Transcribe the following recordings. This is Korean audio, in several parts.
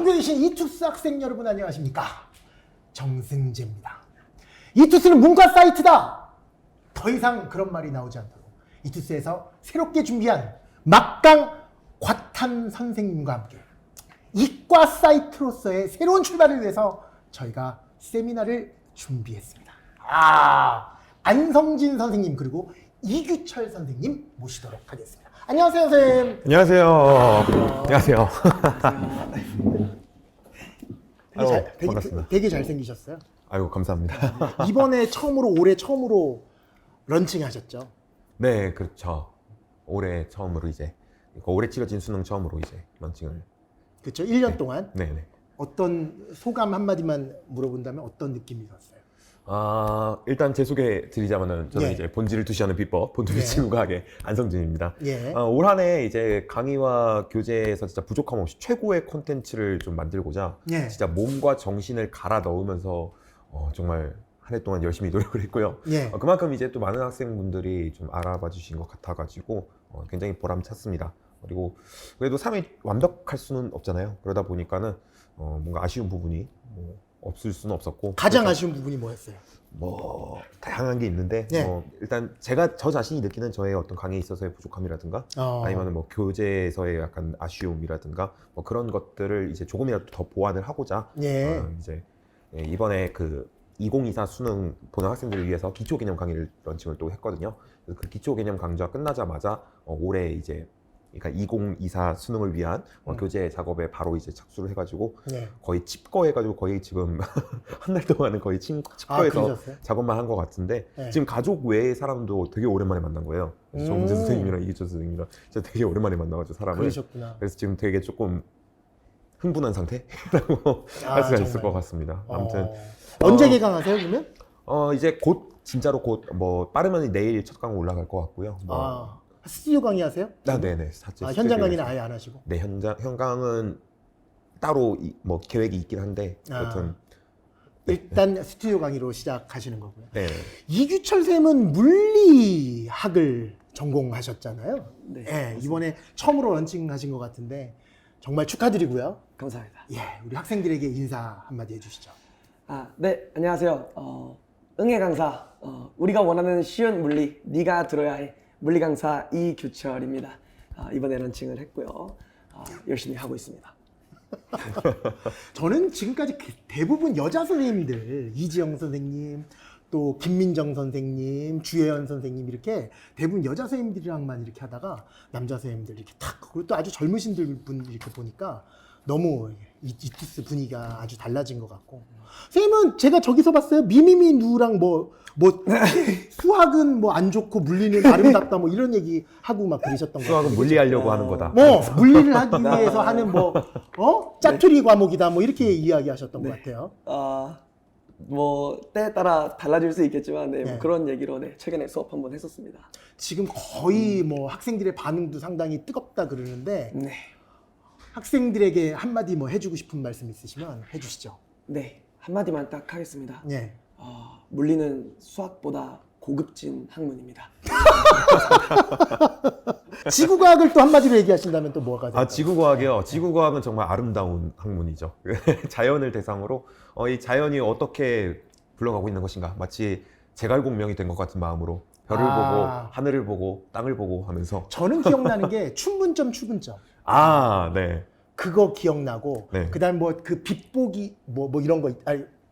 여기 계신 이투스 학생 여러분 안녕하십니까? 정승재입니다. 이투스는 문과 사이트다. 더 이상 그런 말이 나오지 않도록 이투스에서 새롭게 준비한 막강 과탄 선생님과 함께 이과 사이트로서의 새로운 출발을 위해서 저희가 세미나를 준비했습니다. 안성진 선생님 그리고 이규철 선생님 모시도록 하겠습니다. 안녕하세요, 선생님. 안녕하세요. 안녕하세요. 반갑습니다. 되게 잘생기셨어요. 아이고, 감사합니다. 이번에 처음으로, 올해 처음으로 런칭하셨죠? 네, 그렇죠. 올해 처음으로 이제, 올해 치러진 수능 처음으로 이제 런칭을. 그렇죠. 1년 동안. 네네. 어떤 소감 한마디만 물어본다면 어떤 느낌이셨어요? 일단 제 소개 드리자면은 저는 예. 이제 본질을 투시하는 비법, 본투비 친구가게 안성진입니다. 예. 올 한 해 이제 강의와 교재에서 진짜 부족함 없이 최고의 콘텐츠를 좀 만들고자 예. 진짜 몸과 정신을 갈아 넣으면서 정말 한 해 동안 열심히 노력을 했고요. 예. 그만큼 이제 또 많은 학생분들이 좀 알아봐 주신 것 같아가지고 굉장히 보람찼습니다. 그리고 그래도 삶이 완벽할 수는 없잖아요. 그러다 보니까는 뭔가 아쉬운 부분이 없을 수는 없었고 가장 그래서 아쉬운 부분이 뭐였어요? 다양한 게 있는데 예. 일단 제가 저 자신이 느끼는 저의 어떤 강의에 있어서의 부족함이라든가 아니면 교재에서의 약간 아쉬움이라든가 그런 것들을 이제 조금이라도 더 보완을 하고자 예. 이제 이번에 그 2024 수능 보는 학생들을 위해서 기초 개념 강의를 런칭을 또 했거든요. 그래서 그 기초 개념 강좌가 끝나자마자 올해 이제 그러니까 2024 수능을 위한 교재 작업에 바로 이제 착수를 해가지고 예. 거의 칩거해가지고 거의 지금 한 달 동안은 거의 칩거해서 그러셨어요? 작업만 한 것 같은데 네. 지금 가족 외의 사람도 되게 오랜만에 만난 거예요. 정재 선생님이랑 이기철 선생님이랑 진짜 되게 오랜만에 만나가지고 사람을 그러셨구나. 그래서 지금 되게 조금 흥분한 상태라고 할 수가 있을 정말. 것 같습니다. 아무튼 언제 개강하세요, 그러면? 이제 곧 진짜로 곧 빠르면 내일 첫 강 올라갈 것 같고요. 스튜디오 강의 하세요? 네네. 현장 강의는 아예 안 하시고? 네, 현강은 따로 계획이 있긴 한데 여튼 일단 스튜디오 강의로 시작하시는 거고요. 네. 이규철 쌤은 물리학을 전공하셨잖아요. 네. 예, 이번에 처음으로 런칭하신 것 같은데 정말 축하드리고요. 감사합니다. 예, 우리 학생들에게 인사 한마디 해주시죠. 네, 안녕하세요. 응애 강사, 우리가 원하는 쉬운 물리, 네가 들어야 해. 물리 강사 이규철입니다. 이번에 런칭을 했고요. 열심히 하고 있습니다. 저는 지금까지 대부분 여자 선생님들, 이지영 선생님, 또 김민정 선생님, 주혜연 선생님 이렇게 대부분 여자 선생님들이랑만 이렇게 하다가 남자 선생님들 이렇게 탁, 그리고 또 아주 젊으신 분 이렇게 보니까 너무 이투스 분위기가 아주 달라진 것 같고. 선생님은 제가 저기서 봤어요. 미미미 누랑 수학은 안 좋고 물리는 아름답다 이런 얘기 하고 막 그러셨던 거 같아요. 수학은 물리하려고 하는 거다. 물리를 하기 위해서 하는 짜투리 과목이다 이렇게 이야기하셨던 것 같아요. 때에 따라 달라질 수 있겠지만, 네, 네. 그런 얘기로 최근에 수업 한번 했었습니다. 지금 거의 학생들의 반응도 상당히 뜨겁다 그러는데 네. 학생들에게 한마디 해주고 싶은 말씀 있으시면 해주시죠. 네, 한마디만 딱 하겠습니다. 예. 물리는 수학보다 고급진 학문입니다. 지구과학을 또 한마디로 얘기하신다면 또 뭐가 될까요? 지구과학이요. 지구과학은 정말 아름다운 학문이죠. 자연을 대상으로 이 자연이 어떻게 굴러가고 있는 것인가, 마치 제갈공명이 된 것 같은 마음으로 별을 보고 하늘을 보고 땅을 보고 하면서 저는 기억나는 게 춘분점 추분점. 네. 그거 기억나고 네. 그다음 그 빛보기 이런 거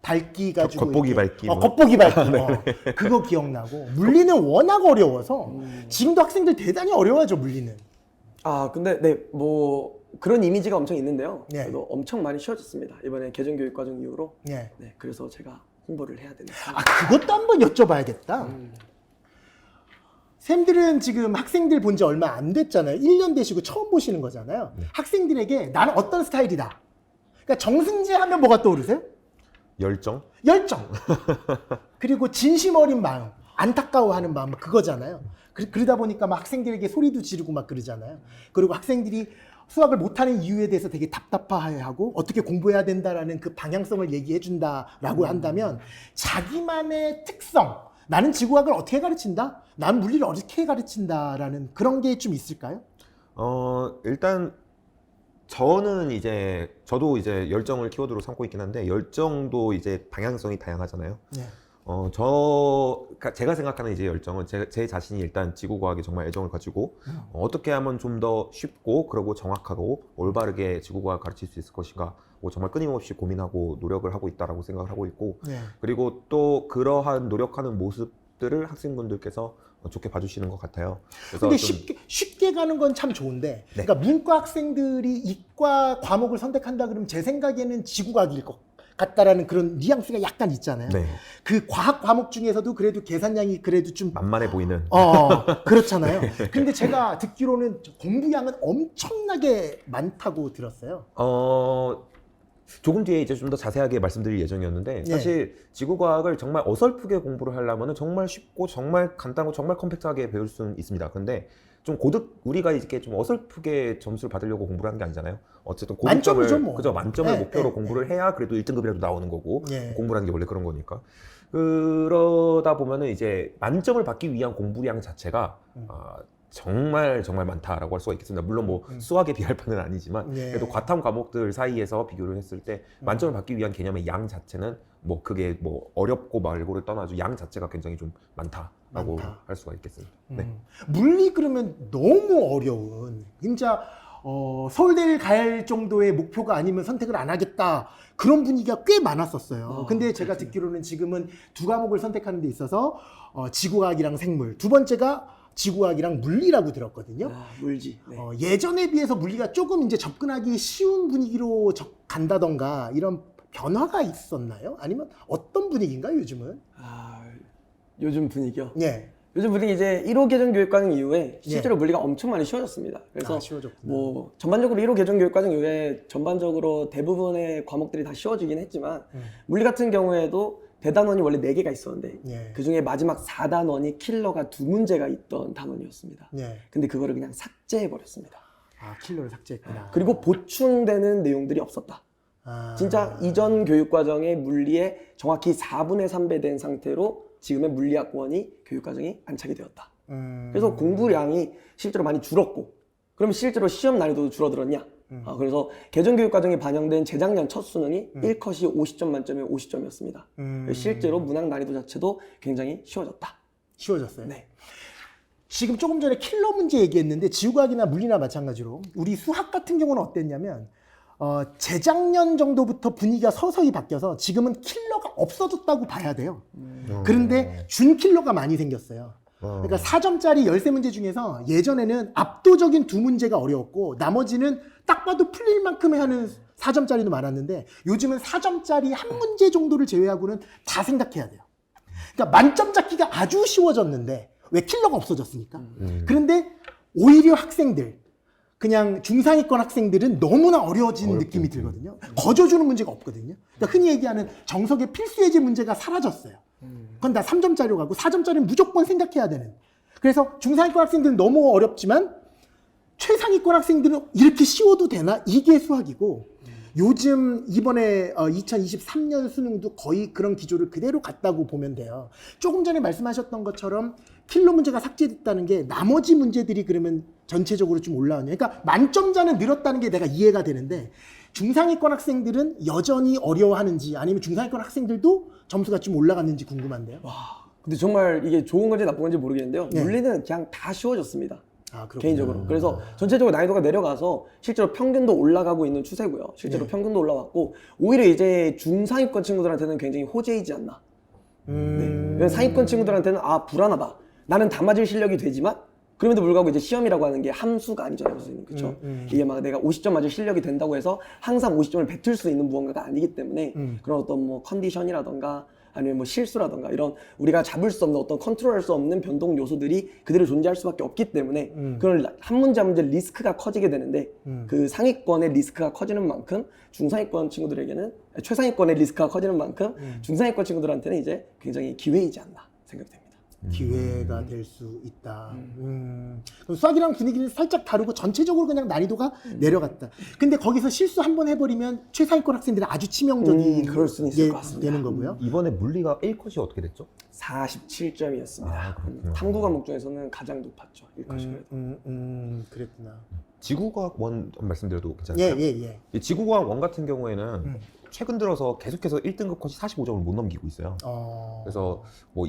밝기 가지고 겉보기 이렇게, 밝기 겉보기 밝기 그거 기억나고 물리는 워낙 어려워서 지금도 학생들 대단히 어려워하죠 물리는. 근데 네, 그런 이미지가 엄청 있는데요. 네. 그래도 엄청 많이 쉬워졌습니다. 이번에 개정교육과정 이후로. 예. 네, 그래서 제가 홍보를 해야 됩니다. 그것도 한번 여쭤봐야겠다. 쌤들은 지금 학생들 본 지 얼마 안 됐잖아요. 1년 되시고 처음 보시는 거잖아요. 학생들에게 나는 어떤 스타일이다. 그러니까 정승재 하면 뭐가 떠오르세요? 열정? 열정. 그리고 진심 어린 마음, 안타까워하는 마음 그거잖아요. 그러다 보니까 막 학생들에게 소리도 지르고 막 그러잖아요. 그리고 학생들이 수학을 못하는 이유에 대해서 되게 답답해하고 어떻게 공부해야 된다라는 그 방향성을 얘기해 준다라고 한다면 자기만의 특성, 나는 지구학을 어떻게 가르친다? 난 물리를 어떻게 가르친다라는 그런 게 좀 있을까요? 일단 저는 이제 저도 이제 열정을 키워드로 삼고 있긴 한데 열정도 이제 방향성이 다양하잖아요. 네. 그러니까 제가 생각하는 이제 열정은 제 자신이 일단 지구과학에 정말 애정을 가지고 어떻게 하면 좀 더 쉽고 그리고 정확하고 올바르게 지구과학 가르칠 수 있을 것인가 뭐 정말 끊임없이 고민하고 노력을 하고 있다라고 생각을 하고 있고 네. 그리고 또 그러한 노력하는 모습들을 학생분들께서 좋게 봐주시는 것 같아요. 그래서 근데 좀 쉽게 가는 건 참 좋은데, 네. 그러니까 문과 학생들이 이과 과목을 선택한다 그러면 제 생각에는 지구과학일 것 같다라는 그런 뉘앙스가 약간 있잖아요. 네, 그 과학 과목 중에서도 그래도 계산량이 그래도 좀 만만해 보이는 그렇잖아요. 근데 제가 듣기로는 공부량은 엄청나게 많다고 들었어요. 조금 뒤에 이제 좀 더 자세하게 말씀드릴 예정이었는데 네. 사실 지구과학을 정말 어설프게 공부를 하려면 정말 쉽고 정말 간단하고 정말 컴팩트하게 배울 수는 있습니다. 근데 좀 우리가 이렇게 좀 어설프게 점수를 받으려고 공부를 하는 게 아니잖아요. 어쨌든 만점이죠, 뭐. 그죠, 만점을 네, 목표로 네, 공부를 해야 그래도 1등급이라도 나오는 거고 네. 공부라는 게 원래 그런 거니까. 그러다 보면은 이제 만점을 받기 위한 공부량 자체가 정말 많다라고 할 수가 있겠습니다. 물론 뭐 수학에 비할 바는 아니지만 네. 그래도 과탐 과목들 사이에서 비교를 했을 때 만점을 받기 위한 개념의 양 자체는 뭐 그게 뭐 어렵고 말고를 떠나서 양 자체가 굉장히 좀 많다라고 많다. 할 수가 있겠습니다. 네. 물리 그러면 너무 어려운, 진짜 서울대를 갈 정도의 목표가 아니면 선택을 안 하겠다, 그런 분위기가 꽤 많았었어요. 근데 제가 듣기로는 지금은 두 과목을 선택하는 데 있어서 지구과학이랑 생물, 두 번째가 지구과학이랑 물리라고 들었거든요. 물지. 네. 예전에 비해서 물리가 조금 이제 접근하기 쉬운 분위기로 간다던가 이런 변화가 있었나요? 아니면 어떤 분위기인가요, 요즘은? 요즘 분위기요. 네. 요즘 분위기 이제 1호 개정 교육과정 이후에 실제로 물리가 엄청 많이 쉬워졌습니다. 그래서 쉬워졌구나. 뭐 전반적으로 1호 개정 교육과정 이후에 전반적으로 대부분의 과목들이 다 쉬워지긴 했지만 물리 같은 경우에도 대단원이 원래 4개가 있었는데 네. 그중에 마지막 4단원이 킬러가 2문제가 있던 단원이었습니다. 네. 근데 그거를 그냥 삭제해버렸습니다. 킬러를 삭제했구나. 그리고 보충되는 내용들이 없었다. 진짜 이전 교육과정의 물리에 정확히 4분의 3배 된 상태로 지금의 물리학원이 교육과정이 안착이 되었다. 그래서 공부량이 실제로 많이 줄었고, 그럼 실제로 시험 난이도도 줄어들었냐? 그래서 개정교육과정에 반영된 재작년 첫 수능이 1컷이 50점 만점에 50점이었습니다. 실제로 문항 난이도 자체도 굉장히 쉬워졌다. 쉬워졌어요. 네. 지금 조금 전에 킬러 문제 얘기했는데 지구과학이나 물리나 마찬가지로 우리 수학 같은 경우는 어땠냐면 재작년 정도부터 분위기가 서서히 바뀌어서 지금은 킬러가 없어졌다고 봐야 돼요. 그런데 준 킬러가 많이 생겼어요. 그러니까 4점짜리 13문제 중에서 예전에는 압도적인 2문제가 어려웠고 나머지는 딱 봐도 풀릴 만큼 하는 4점짜리도 많았는데 요즘은 4점짜리 한 문제 정도를 제외하고는 다 생각해야 돼요. 그러니까 만점 잡기가 아주 쉬워졌는데 왜 킬러가 없어졌으니까. 그런데 오히려 학생들, 그냥 중상위권 학생들은 너무나 어려워진 느낌이 들거든요. 거저주는 문제가 없거든요. 그러니까 흔히 얘기하는 정석의 필수 예제 문제가 사라졌어요. 그건 다 3점짜리로 가고 4점짜리는 무조건 생각해야 되는. 그래서 중상위권 학생들은 너무 어렵지만 최상위권 학생들은 이렇게 쉬워도 되나? 이게 수학이고 요즘 이번에 2023년 수능도 거의 그런 기조를 그대로 갔다고 보면 돼요. 조금 전에 말씀하셨던 것처럼 킬러 문제가 삭제됐다는 게 나머지 문제들이 그러면 전체적으로 좀 올라오냐. 그러니까 만점자는 늘었다는 게 내가 이해가 되는데 중상위권 학생들은 여전히 어려워하는지 아니면 중상위권 학생들도 점수가 좀 올라갔는지 궁금한데요. 근데 정말 이게 좋은 건지 나쁜 건지 모르겠는데요. 네. 물리는 그냥 다 쉬워졌습니다. 그렇구나. 개인적으로. 그래서 전체적으로 난이도가 내려가서 실제로 평균도 올라가고 있는 추세고요. 실제로 평균도 올라왔고 오히려 이제 중상위권 친구들한테는 굉장히 호재이지 않나. 네. 상위권 친구들한테는 불안하다. 나는 다 맞을 실력이 되지만 그럼에도 불구하고 이제 시험이라고 하는 게 함수가 아니잖아요, 선생님. 그렇죠? 이게 막 내가 50점 맞을 실력이 된다고 해서 항상 50점을 뱉을 수 있는 무언가가 아니기 때문에 그런 어떤 뭐 컨디션이라던가 아니면 뭐 실수라던가 이런 우리가 잡을 수 없는 어떤 컨트롤할 수 없는 변동 요소들이 그대로 존재할 수밖에 없기 때문에 그걸 한 문제 한 문제 리스크가 커지게 되는데 그 상위권의 리스크가 커지는 만큼 중상위권 친구들에게는 최상위권의 리스크가 커지는 만큼 중상위권 친구들한테는 이제 굉장히 기회이지 않나 생각됩니다. 기회가 될 수 있다. 그럼 수학이랑 분위기를 살짝 다르고 전체적으로 그냥 난이도가 내려갔다. 근데 거기서 실수 한번 해버리면 최상위권 학생들은 아주 치명적인 그럴 수는 있을 것 같습니다. 되는 거고요. 이번에 물리가 1컷이 어떻게 됐죠? 47점이었습니다. 그렇구나. 탐구 과목 중에서는 가장 높았죠. 1컷이 그래도. 그랬구나. 지구과학 원 말씀드려도 예, 괜찮을까요? 예, 예. 이 지구과학 원 같은 경우에는 최근 들어서 계속해서 1등급 컷이 45점을 못 넘기고 있어요. 그래서 뭐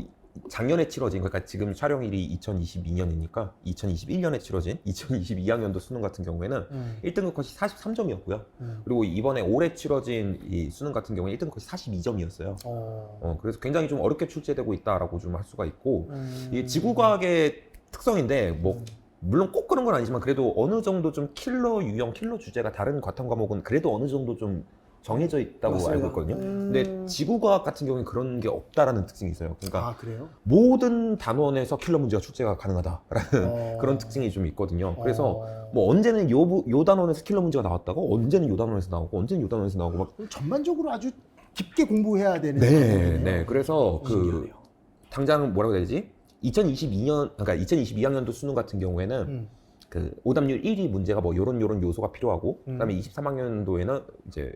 작년에 치러진, 그러니까 지금 촬영일이 2022년이니까 2021년에 치러진 2022학년도 수능 같은 경우에는 1등급 컷이 43점이었고요. 그리고 이번에 올해 치러진 이 수능 같은 경우에 1등급 컷이 42점이었어요. 그래서 굉장히 좀 어렵게 출제되고 있다라고 좀 할 수가 있고, 이 지구과학의 특성인데 뭐 물론 꼭 그런 건 아니지만 그래도 어느 정도 좀 킬러 유형, 킬러 주제가 다른 과탐 과목은 그래도 어느 정도 좀 정해져 있다고 맞습니다. 알고 있거든요. 근데 지구과학 같은 경우는 그런 게 없다라는 특징이 있어요. 그러니까 아, 그래요? 모든 단원에서 킬러 문제가 출제가 가능하다라는 그런 특징이 좀 있거든요. 그래서 뭐 언제는 요 단원에서 킬러 문제가 나왔다고, 언제는 요 단원에서 나오고, 언제는 요 단원에서 나오고 막. 전반적으로 아주 깊게 공부해야 되는. 네, 네. 그래서 그 신기하네요. 당장 뭐라고 해야 되지? 2022년, 그러니까 2022학년도 수능 같은 경우에는 그 오답률 1위 문제가 뭐 요런 요소가 필요하고, 그다음에 23학년도에는 이제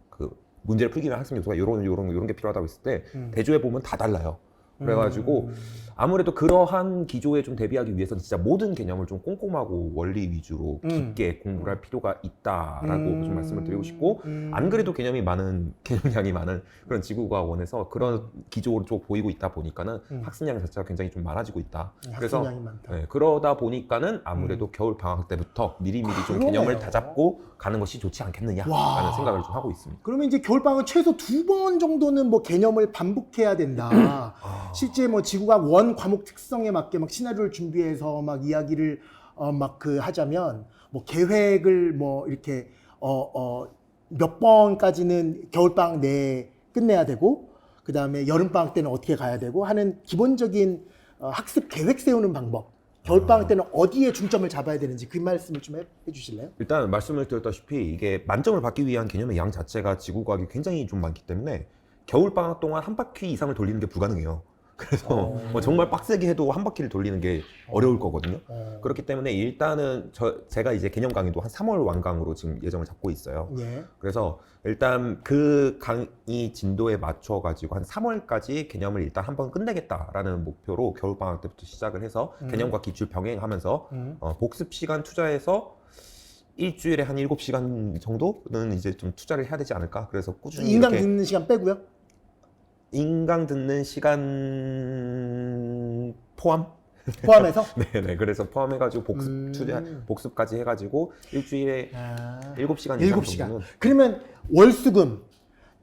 그 문제를 풀기 위한 학습 요소가 요런 게 필요하다고 했을 때 대조해 보면 다 달라요. 그래가지고 아무래도 그러한 기조에 좀 대비하기 위해서는 진짜 모든 개념을 좀 꼼꼼하고 원리 위주로 깊게 공부를 할 필요가 있다라고 좀 말씀을 드리고 싶고, 안 그래도 개념량이 많은 그런 지구과학원에서 그런 기조로 좀 보이고 있다 보니까는 학습량 자체가 굉장히 좀 많아지고 있다. 그래서 학습량이 많다. 네, 그러다 보니까는 아무래도 겨울 방학 때부터 미리미리 좀 그러네요. 개념을 다잡고 가는 것이 좋지 않겠느냐라는 와. 생각을 좀 하고 있습니다. 그러면 이제 겨울방학은 최소 2번 정도는 뭐 개념을 반복해야 된다. 실제 뭐 지구과학 원 과목 특성에 맞게 막 시나리오를 준비해서 막 이야기를 막 그 하자면 뭐 계획을 뭐 이렇게 몇 번까지는 겨울방학 내에 끝내야 되고, 그 다음에 여름방학 때는 어떻게 가야 되고 하는 기본적인 학습 계획 세우는 방법. 겨울방학 때는 어디에 중점을 잡아야 되는지 그 말씀을 좀 해주실래요? 일단 말씀을 드렸다시피 이게 만점을 받기 위한 개념의 양 자체가 지구과학이 굉장히 좀 많기 때문에 겨울 방학 동안 한 바퀴 이상을 돌리는 게 불가능해요. 그래서 뭐 정말 빡세게 해도 한 바퀴를 돌리는 게 어려울 거거든요. 그렇기 때문에 일단은 제가 이제 개념 강의도 한 3월 완강으로 지금 예정을 잡고 있어요. 예. 그래서 일단 그 강의 진도에 맞춰 가지고 한 3월까지 개념을 일단 한번 끝내겠다라는 목표로 겨울 방학 때부터 시작을 해서 개념과 기출 병행하면서 복습 시간 투자해서 일주일에 한 7시간 정도는 이제 좀 투자를 해야 되지 않을까. 그래서 꾸준히 인강 이렇게 듣는 시간 빼고요? 인강 듣는 시간 포함해서? 네네. 그래서 포함해가지고 복습까지 해가지고 일주일에 7시간 이상 7시간. 정도는. 그러면 월수금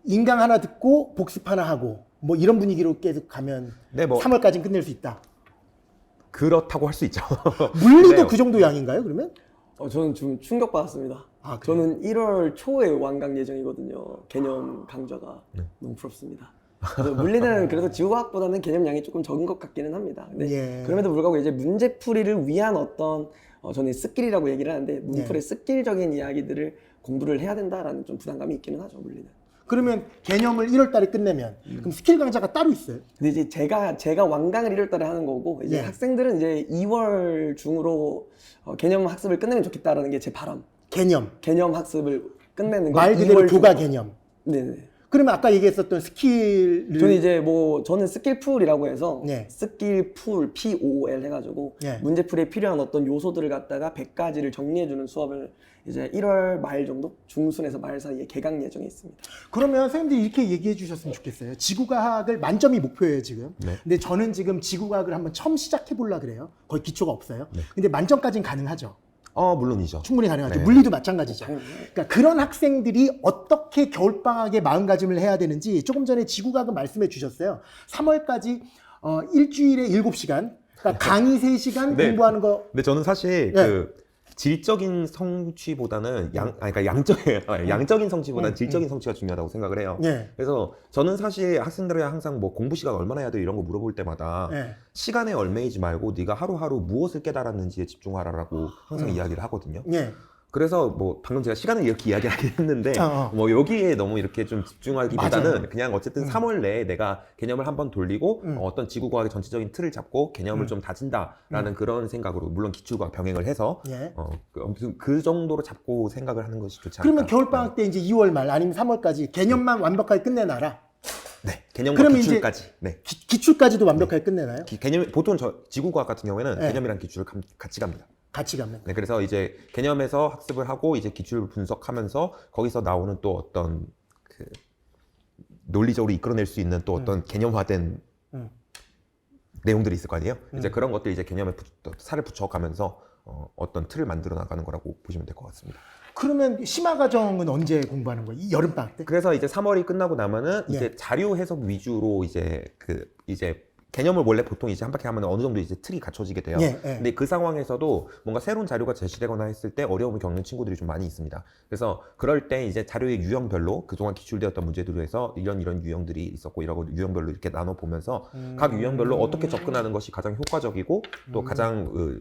인강 하나 듣고 복습 하나 하고 뭐 이런 분위기로 계속 가면 네, 뭐 3월까지는 끝낼 수 있다. 그렇다고 할 수 있죠. 물리도 네. 그 정도 양인가요, 그러면? 저는 좀 충격받았습니다. 아, 그래요? 저는 1월 초에 완강 예정이거든요. 개념 강좌가. 너무 부럽습니다. 그래서 물리는 그래도 지구과학보다는 개념량이 조금 적은 것 같기는 합니다. 근데 예. 그럼에도 불구하고 이제 문제풀이를 위한 어떤 저는 스킬이라고 얘기를 하는데 문풀의 스킬적인 이야기들을 공부를 해야 된다라는 좀 부담감이 있기는 하죠, 물리는. 그러면 개념을 1월 달에 끝내면 그럼 스킬 강좌가 따로 있어요? 근데 이제 제가 완강을 1월 달에 하는 거고 이제 예. 학생들은 이제 2월 중으로 개념 학습을 끝내면 좋겠다라는 게 제 바람. 개념. 개념 학습을 끝내는 거. 말 그대로 2월 교과 중으로. 개념. 네네. 그러면 아까 얘기했었던 스킬을 저는 이제 저는 스킬풀이라고 해서 네. 스킬풀 POL 해가지고 네. 문제풀이에 필요한 어떤 요소들을 갖다가 100가지를 정리해주는 수업을 이제 1월 말 정도 중순에서 말 사이에 개강 예정이 있습니다. 그러면 선생님들이 이렇게 얘기해 주셨으면 좋겠어요. 지구과학을 만점이 목표예요, 지금. 네. 근데 저는 지금 지구과학을 한번 처음 시작해 보려고 그래요. 거의 기초가 없어요. 네. 근데 만점까지는 가능하죠. 물론이죠. 충분히 가능하죠. 네. 물리도 마찬가지죠. 당연히. 그러니까 그런 학생들이 어떻게 겨울방학에 마음가짐을 해야 되는지 조금 전에 지구과학은 말씀해 주셨어요. 3월까지 일주일에 7시간, 그러니까 강의 3시간 네. 공부하는 거. 근데 저는 사실 네. 그 질적인 성취보다는 그러니까 양적인 성취보다는 질적인 성취가 중요하다고 생각을 해요. 네. 그래서 저는 사실 학생들에 항상 뭐 공부 시간 얼마나 해야 돼 이런 거 물어볼 때마다 네. 시간에 얽매이지 말고 네가 하루하루 무엇을 깨달았는지에 집중하라라고 항상 이야기를 하거든요. 네. 그래서 뭐 방금 제가 시간을 이렇게 이야기하긴 했는데 어. 뭐 여기에 너무 이렇게 좀 집중하기보다는 맞아요. 그냥 어쨌든 3월 내에 내가 개념을 한번 돌리고 어떤 지구과학의 전체적인 틀을 잡고 개념을 좀 다진다라는 그런 생각으로 물론 기출과 병행을 해서 예. 아무튼 그 정도로 잡고 생각을 하는 것이 좋지 않을까. 그러면 겨울방학 때 이제 2월 말 아니면 3월까지 개념만 완벽하게 끝내놔라. 네, 개념과 그러면 이제 기출까지. 네. 기출까지도 완벽하게 끝내나요? 개념 보통 지구과학 같은 경우에는 네. 개념이랑 기출을 같이 갑니다. 같이 가면. 네, 그래서 이제 개념에서 학습을 하고 이제 기출을 분석하면서 거기서 나오는 또 어떤 그 논리적으로 이끌어낼 수 있는 또 어떤 개념화된 음. 내용들이 있을 거 아니에요. 이제 그런 것들 이제 개념에 살을 붙여가면서 어떤 틀을 만들어 나가는 거라고 보시면 될 것 같습니다. 그러면 심화 과정은 언제 공부하는 거예요? 이 여름 방학 때? 그래서 이제 3월이 끝나고 나면은 예. 이제 자료 해석 위주로 이제 개념을 원래 보통 이제 한 바퀴 하면 어느 정도 이제 틀이 갖춰지게 돼요. 예, 예. 근데 그 상황에서도 뭔가 새로운 자료가 제시되거나 했을 때 어려움을 겪는 친구들이 좀 많이 있습니다. 그래서 그럴 때 이제 자료의 유형별로 그동안 기출되었던 문제들에서 이런 유형들이 있었고 이러고 유형별로 이렇게 나눠 보면서 각 유형별로 어떻게 접근하는 것이 가장 효과적이고 또 가장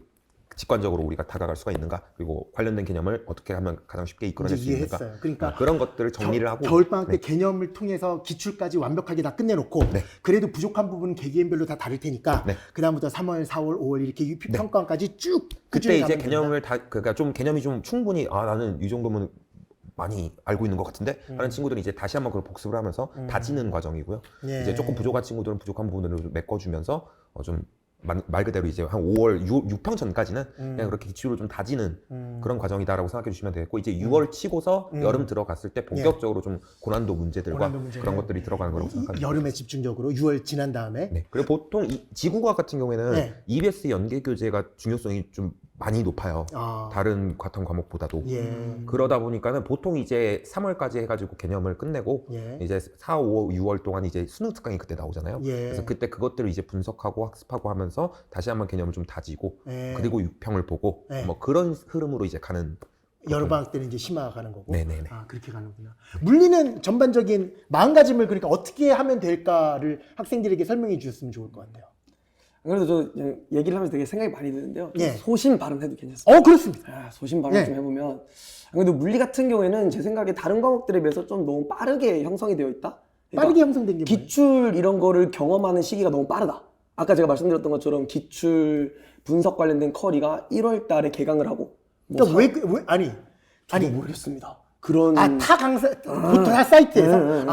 직관적으로 우리가 다가갈 수가 있는가, 그리고 관련된 개념을 어떻게 하면 가장 쉽게 이끌어낼 이제 수 있는가, 이해했어요. 그러니까 그런 것들을 정리를 하고 겨울방학 때 네. 개념을 통해서 기출까지 완벽하게 다 끝내놓고 네. 그래도 부족한 부분은 개개인별로 다 다를 테니까 네. 그다음부터 3월, 4월, 5월 이렇게 평가원까지 쭉 그때 꾸준히 이제 가면 개념을 그러니까 좀 개념이 좀 충분히 나는 이 정도면 많이 알고 있는 것 같은데 하는 친구들은 이제 다시 한번 그걸 복습을 하면서 다지는 과정이고요. 예. 이제 조금 부족한 친구들은 부족한 부분을 좀 메꿔주면서 좀 말 그대로 이제 한 5월 6평 전까지는 그냥 그렇게 기출을 좀 다지는 그런 과정이다라고 생각해 주시면 되겠고, 이제 6월 치고서 여름 들어갔을 때 본격적으로 좀 고난도 문제들과 고난도 문제들. 그런 것들이 들어가는 거라고 생각합니다. 여름에 집중적으로 6월 지난 다음에 네. 그리고 보통 이 지구과학 같은 경우에는 네. EBS 연계 교재가 중요성이 좀 많이 높아요. 아. 다른 과탐 과목보다도. 예. 그러다 보니까는 보통 이제 3월까지 해가지고 개념을 끝내고 예. 이제 4, 5, 6월 동안 이제 수능 특강이 그때 나오잖아요. 예. 그래서 그때 그것들을 이제 분석하고 학습하고 하면서 다시 한번 개념을 좀 다지고 예. 그리고 6평을 보고 예. 뭐 그런 흐름으로 이제 가는. 여름방학 때는 이제 심화 가는 거고. 네네네. 아, 그렇게 가는구나. 물리는 전반적인 마음가짐을 그러니까 어떻게 하면 될까를 학생들에게 설명해 주셨으면 좋을 것 같아요. 그래도 저 그냥 얘기를 하면서 되게 생각이 많이 드는데요. 좀 예. 소신 발언해도 괜찮습니다. 그렇습니다. 소신 발언 예. 좀 해보면, 그래도 물리 같은 경우에는 제 생각에 다른 과목들에 비해서 좀 너무 빠르게 형성이 되어 있다. 그러니까 빠르게 형성된 게 뭐예요? 기출 이런 거를 경험하는 시기가 너무 빠르다. 아까 제가 말씀드렸던 것처럼 기출 분석 관련된 커리가 1월 달에 개강을 하고 뭐 그러니까 아니 저도 모르겠습니다. 그런 타 강사 보통 타 사이트에서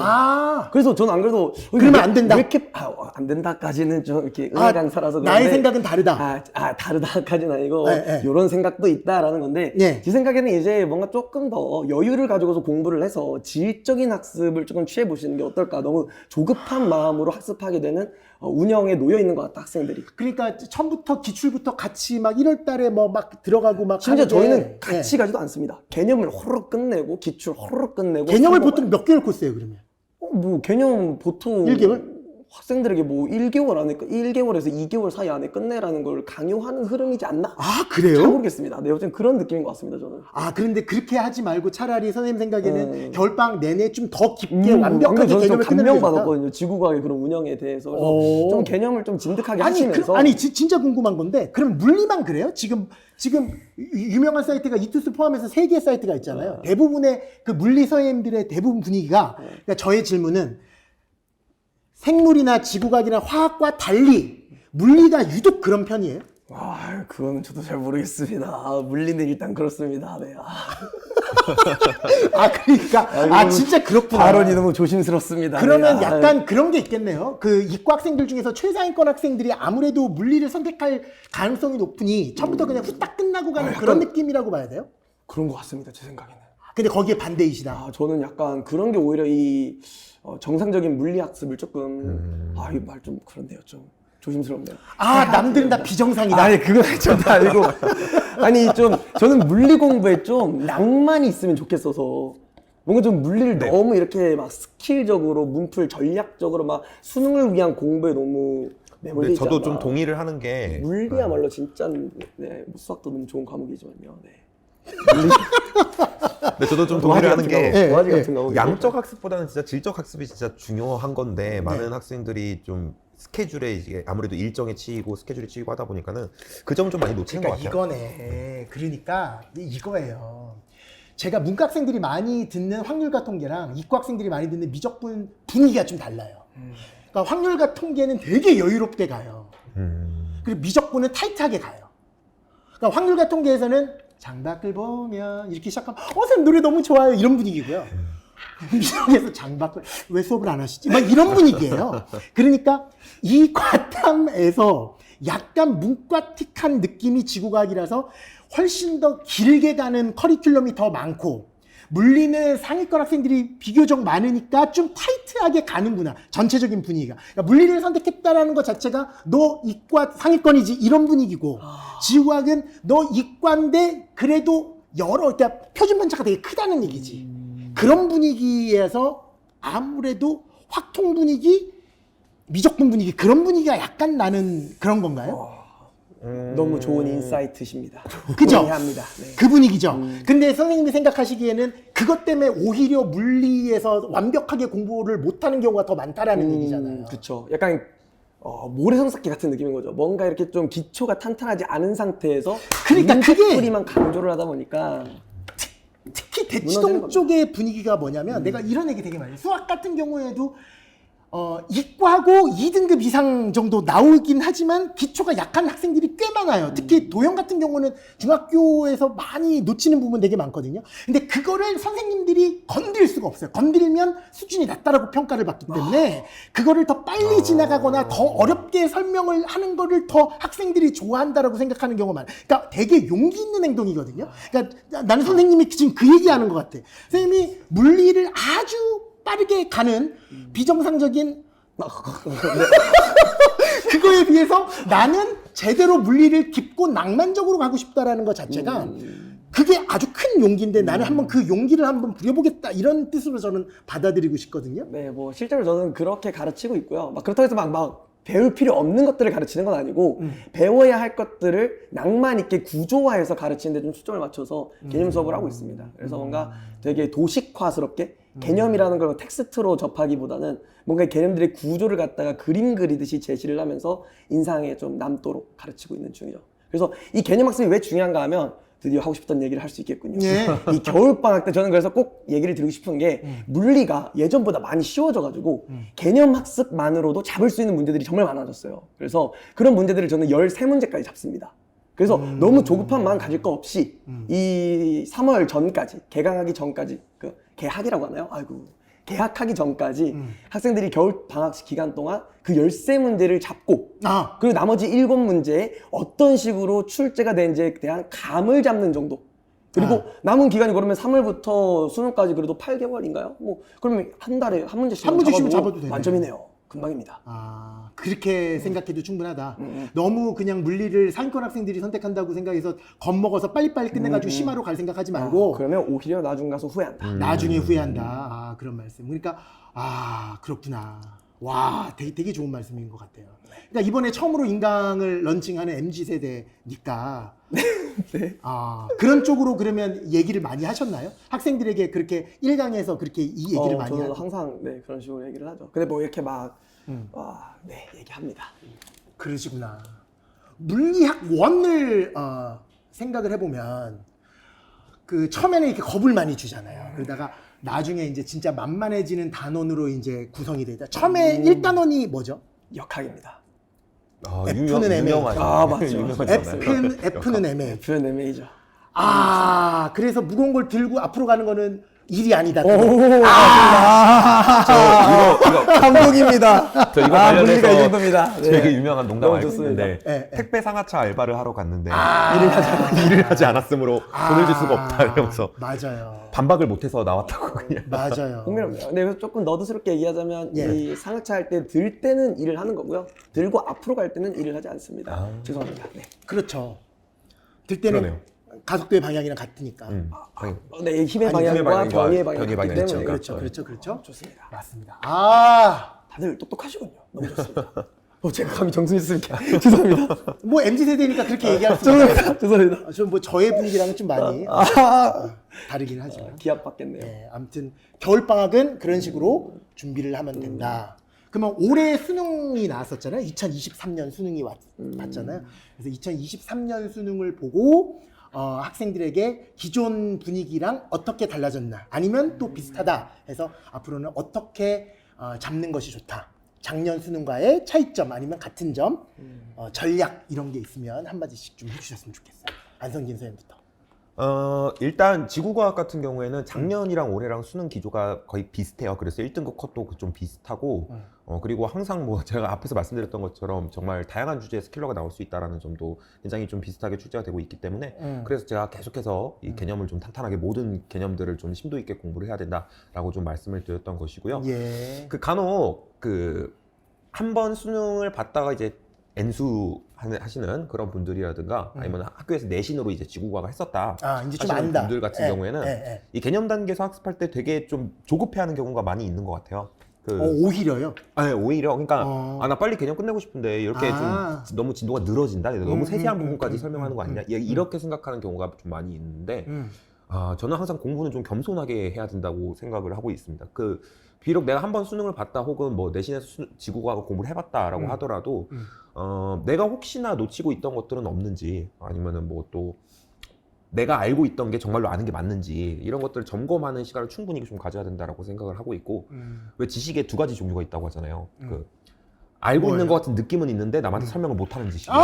그래서 저는 안 그래도 그러면 안 된다. 왜 이렇게 안 된다까지는 좀 이렇게 은혜 강사라서 그런데 나의 생각은 다르다. 다르다까지는 아니고 네. 이런 생각도 있다라는 건데 네. 제 생각에는 이제 뭔가 조금 더 여유를 가지고서 공부를 해서 질적인 학습을 조금 취해 보시는 게 어떨까. 너무 조급한 마음으로 학습하게 되는 운영에 놓여 있는 것 같다, 학생들이. 그러니까 처음부터 기출부터 같이 막 1월 달에 뭐 막 들어가고 막 심지어 하는데, 저희는 같이 예. 가지도 않습니다. 개념을 호로록 끝내고 기출 호로록 끝내고 개념을 삼 보통 몇 개월 코스예요, 그러면? 뭐 개념 보통 1개월? 학생들에게 뭐 1개월 안에 1개월에서 2개월 사이 안에 끝내라는 걸 강요하는 흐름이지 않나? 아, 잘 그래요? 모르겠습니다. 네, 요즘 그런 느낌인 것 같습니다, 저는. 그런데 그렇게 하지 말고 차라리 선생님 생각에는 겨울방학 내내 좀 더 깊게 완전 완벽하게 저는 좀 개념을 끝내는 게 좋다. 감명받았거든요. 지구과학의 그런 운영에 대해서. 그래서 오. 좀 개념을 좀 진득하게 아니, 하시면서. 진짜 궁금한 건데, 그럼 물리만 그래요? 지금 유명한 사이트가 이투스 포함해서 3개의 사이트가 있잖아요. 대부분의 그 물리 선생님들의 대부분 분위기가, 그러니까 저의 질문은 생물이나 지구과학이나 화학과 달리 물리가 유독 그런 편이에요? 그거는 저도 잘 모르겠습니다. 물리는 일단 그렇습니다. 네. 그러니까 진짜 그렇구나. 발언이 너무 조심스럽습니다. 그러면 네. 약간 그런 게 있겠네요. 그 이과 학생들 중에서 최상위권 학생들이 아무래도 물리를 선택할 가능성이 높으니 처음부터 그냥 후딱 끝나고 가는 그런 느낌이라고 봐야 돼요? 그런 것 같습니다, 제 생각에는. 근데 거기에 반대이시다. 저는 약간 그런 게 오히려 이 정상적인 물리 학습을 조금 이 말 좀 그런데요, 좀 조심스럽네요. 남들은 다 비정상이다. 아니 그건 저도 알고 아니 좀 저는 물리 공부에 좀 낭만이 있으면 좋겠어서 뭔가 좀 물리를 너무 이렇게 막 스킬적으로 문풀 전략적으로 막 수능을 위한 공부에 너무 매몰돼 있지 저도 않나. 좀 동의를 하는 게 물리야말로 진짜 수학도 너무 좋은 과목이지만요. 네. 근데 저도 좀 동의를 하는 게 도화지 같은 거 양적 학습보다는 진짜 질적 학습이 진짜 중요한 건데 많은 학생들이 좀 스케줄에 이게 아무래도 일정에 치이고 스케줄에 치이고 하다 보니까는 그 점 좀 많이 놓치는 것 같아요. 이거네. 그러니까 이거예요. 제가 문과 학생들이 많이 듣는 확률과 통계랑 이과 학생들이 많이 듣는 미적분 분위기가 좀 달라요. 그러니까 확률과 통계는 되게 여유롭게 가요. 그리고 미적분은 타이트하게 가요. 그러니까 확률과 통계에서는 창밖을 보면 이렇게 시작하면 선생님 노래 너무 좋아요 이런 분위기고요. 민정에서 장박을 왜 수업을 안 하시지? 막 이런 분위기예요. 그러니까 이 과탐에서 약간 문과틱한 느낌이 지구과학이라서 훨씬 더 길게 가는 커리큘럼이 더 많고 물리는 상위권 학생들이 비교적 많으니까 좀 타이트하게 가는구나. 전체적인 분위기가. 그러니까 물리를 선택했다라는 것 자체가 너 이과 상위권이지 이런 분위기고 지구과학은 너 이과인데 그래도 그러니까 표준 편차가 되게 크다는 얘기지. 그런 분위기에서 아무래도 확통 분위기, 미적분 분위기 그런 분위기가 약간 나는 그런 건가요? 너무 좋은 인사이트십니다. 그죠? 동의합니다. 네. 그 분위기죠. 근데 선생님이 생각하시기에는 그것 때문에 오히려 물리에서 완벽하게 공부를 못하는 경우가 더 많다라는 얘기잖아요. 그렇죠. 약간 모래성삭기 같은 느낌인 거죠. 뭔가 이렇게 좀 기초가 탄탄하지 않은 상태에서 그러니까 그게 뿌리만 강조를 하다 보니까 특히 무너지는 대치동 겁니다. 쪽의 분위기가 뭐냐면 내가 이런 얘기 되게 많이 해요. 수학 같은 경우에도 이과고 2등급 이상 정도 나오긴 하지만 기초가 약한 학생들이 꽤 많아요. 특히 도형 같은 경우는 중학교에서 많이 놓치는 부분 되게 많거든요. 근데 그거를 선생님들이 건드릴 수가 없어요. 건드리면 수준이 낮다라고 평가를 받기 때문에 그거를 더 빨리 지나가거나 더 어렵게 설명을 하는 거를 더 학생들이 좋아한다라고 생각하는 경우가 많아요. 그러니까 되게 용기 있는 행동이거든요. 그러니까 나는 선생님이 지금 그 얘기하는 것 같아. 선생님이 물리를 아주 빠르게 가는 비정상적인 그거에 비해서 나는 제대로 물리를 깊고 낭만적으로 가고 싶다라는 것 자체가 그게 아주 큰 용기인데 나는 한번 그 용기를 한번 부려보겠다 이런 뜻으로 저는 받아들이고 싶거든요. 네, 뭐 실제로 저는 그렇게 가르치고 있고요. 막 그렇다고 해서 막 배울 필요 없는 것들을 가르치는 건 아니고 배워야 할 것들을 낭만 있게 구조화해서 가르치는 데 좀 초점을 맞춰서 개념 수업을 하고 있습니다. 그래서 뭔가 되게 도식화스럽게 개념이라는 걸 텍스트로 접하기보다는 뭔가 개념들의 구조를 갖다가 그림 그리듯이 제시를 하면서 인상에 좀 남도록 가르치고 있는 중이죠. 그래서 이 개념 학습이 왜 중요한가 하면 드디어 하고 싶던 얘기를 할 수 있겠군요. 예. 이 겨울방학 때 저는 그래서 꼭 얘기를 드리고 싶은 게 물리가 예전보다 많이 쉬워져가지고 개념 학습만으로도 잡을 수 있는 문제들이 정말 많아졌어요. 그래서 그런 문제들을 저는 13문제까지 잡습니다. 그래서 너무 조급한 마음 가질 거 없이 이 3월 전까지 개강하기 전까지 그 개학이라고 하나요? 아이고 개학하기 전까지 학생들이 겨울 방학 기간 동안 그 13문제를 잡고 그리고 나머지 7문제에 어떤 식으로 출제가 되는지에 대한 감을 잡는 정도. 그리고 남은 기간이 그러면 3월부터 수능까지 그래도 8개월인가요? 뭐 그러면 한 달에 한 문제씩 한 문제씩은 잡아도 되네. 만점이네요. 금방입니다. 그렇게 생각해도 충분하다. 너무 그냥 물리를 상위권 학생들이 선택한다고 생각해서 겁먹어서 빨리빨리 끝내가지고 심화로 갈 생각하지 말고 그러면 오히려 나중 가서 후회한다. 나중에 후회한다. 그런 말씀. 그러니까 그렇구나. 와, 되게 좋은 말씀인 것 같아요. 그러니까 이번에 처음으로 인강을 런칭하는 MZ세대니까 네. 그런 쪽으로 그러면 얘기를 많이 하셨나요? 학생들에게 그렇게 1강에서 그렇게 이 얘기를 많이 저는 하죠? 항상 네, 그런 식으로 얘기를 하죠. 근데 뭐 이렇게 막 네, 얘기합니다. 그러시구나. 물리학 원을 생각을 해보면 그 처음에는 이렇게 겁을 많이 주잖아요. 그러다가 나중에 이제 진짜 만만해지는 단원으로 이제 구성이 되죠. 처음에 1단원이 뭐죠? 역학입니다. F는 MA. 아, 맞죠. F는 MA. F는 MA죠. 그래서 무거운 걸 들고 앞으로 가는 거는 일이 아니다. 이거 감동입니다. 저 이거 물리가 이 관련해서 정도입니다. 네. 되게 유명한 농담 너무 알고 좋습니다. 있는데 네. 택배 상하차 알바를 하러 갔는데 일을 하지 않았으므로 돈을 줄 수가 없다 이러면서 맞아요. 반박을 못해서 나왔다고 그냥. 맞아요. 흥미롭네요. 근데 그래서 조금 너드스럽게 얘기하자면 예. 이 상하차 할 때 들 때는 일을 하는 거고요. 들고 앞으로 갈 때는 일을 하지 않습니다. 죄송합니다. 네. 그렇죠. 들 때는 그러네요. 가속도의 방향이랑 같으니까. 네, 힘의 아니, 방향과 힘의 방향과 변이의 방향이 변이의 같기 방향이 때문에 그렇죠. 좋습니다. 맞습니다. 다들 똑똑하시군요. 너무 좋습니다. 제가 감히 정수 있으니까 죄송합니다. 뭐 MZ 세대니까 그렇게 얘기할 수 있어요. 죄송합니다. 좀뭐 저의 분위기랑은 좀 많이 다르긴 하지만. 기합 받겠네요. 네, 아무튼 겨울 방학은 그런 식으로 준비를 하면 된다. 그러면 올해 수능이 나왔었잖아요. 2023년 수능이 왔잖아요. 그래서 2023년 수능을 보고 학생들에게 기존 분위기랑 어떻게 달라졌나 아니면 또 비슷하다 해서 앞으로는 어떻게 잡는 것이 좋다. 작년 수능과의 차이점 아니면 같은 점 전략 이런 게 있으면 한마디씩 좀 해주셨으면 좋겠어요. 안성진 선생님부터. 일단 지구과학 같은 경우에는 작년이랑 올해랑 수능 기조가 거의 비슷해요. 그래서 1등급 컷도 좀 비슷하고, 그리고 항상 뭐 제가 앞에서 말씀드렸던 것처럼 정말 다양한 주제에서 킬러가 나올 수 있다라는 점도 굉장히 좀 비슷하게 출제가 되고 있기 때문에, 그래서 제가 계속해서 이 개념을 좀 탄탄하게 모든 개념들을 좀 심도 있게 공부를 해야 된다라고 좀 말씀을 드렸던 것이고요. 예. 그 간혹 그 한 번 수능을 봤다가 이제 N수 하시는 그런 분들이라든가 아니면 학교에서 내신으로 이제 지구과학을 했었다 아, 이제 좀 하시는 안다. 분들 같은 예, 경우에는 예. 이 개념 단계에서 학습할 때 되게 좀 조급해하는 경우가 많이 있는 것 같아요. 오히려요? 아니, 오히려 그러니까 어. 나 빨리 개념 끝내고 싶은데 이렇게 아. 좀 너무 진도가 늘어진다, 너무 세세한 부분까지 설명하는 거 아니냐, 음. 이렇게 생각하는 경우가 좀 많이 있는데 저는 항상 공부는 좀 겸손하게 해야 된다고 생각을 하고 있습니다. 비록 내가 한번 수능을 봤다 혹은 뭐 내신에서 지구과학 공부를 해봤다라고 하더라도 내가 혹시나 놓치고 있던 것들은 없는지, 아니면은 뭐 또 내가 알고 있던 게 정말로 아는 게 맞는지, 이런 것들을 점검하는 시간을 충분히 좀 가져야 된다라고 생각을 하고 있고, 왜 지식에 두 가지 종류가 있다고 하잖아요. 알고 있는 뭐예요? 것 같은 느낌은 있는데 남한테 설명을 못하는 지식이요.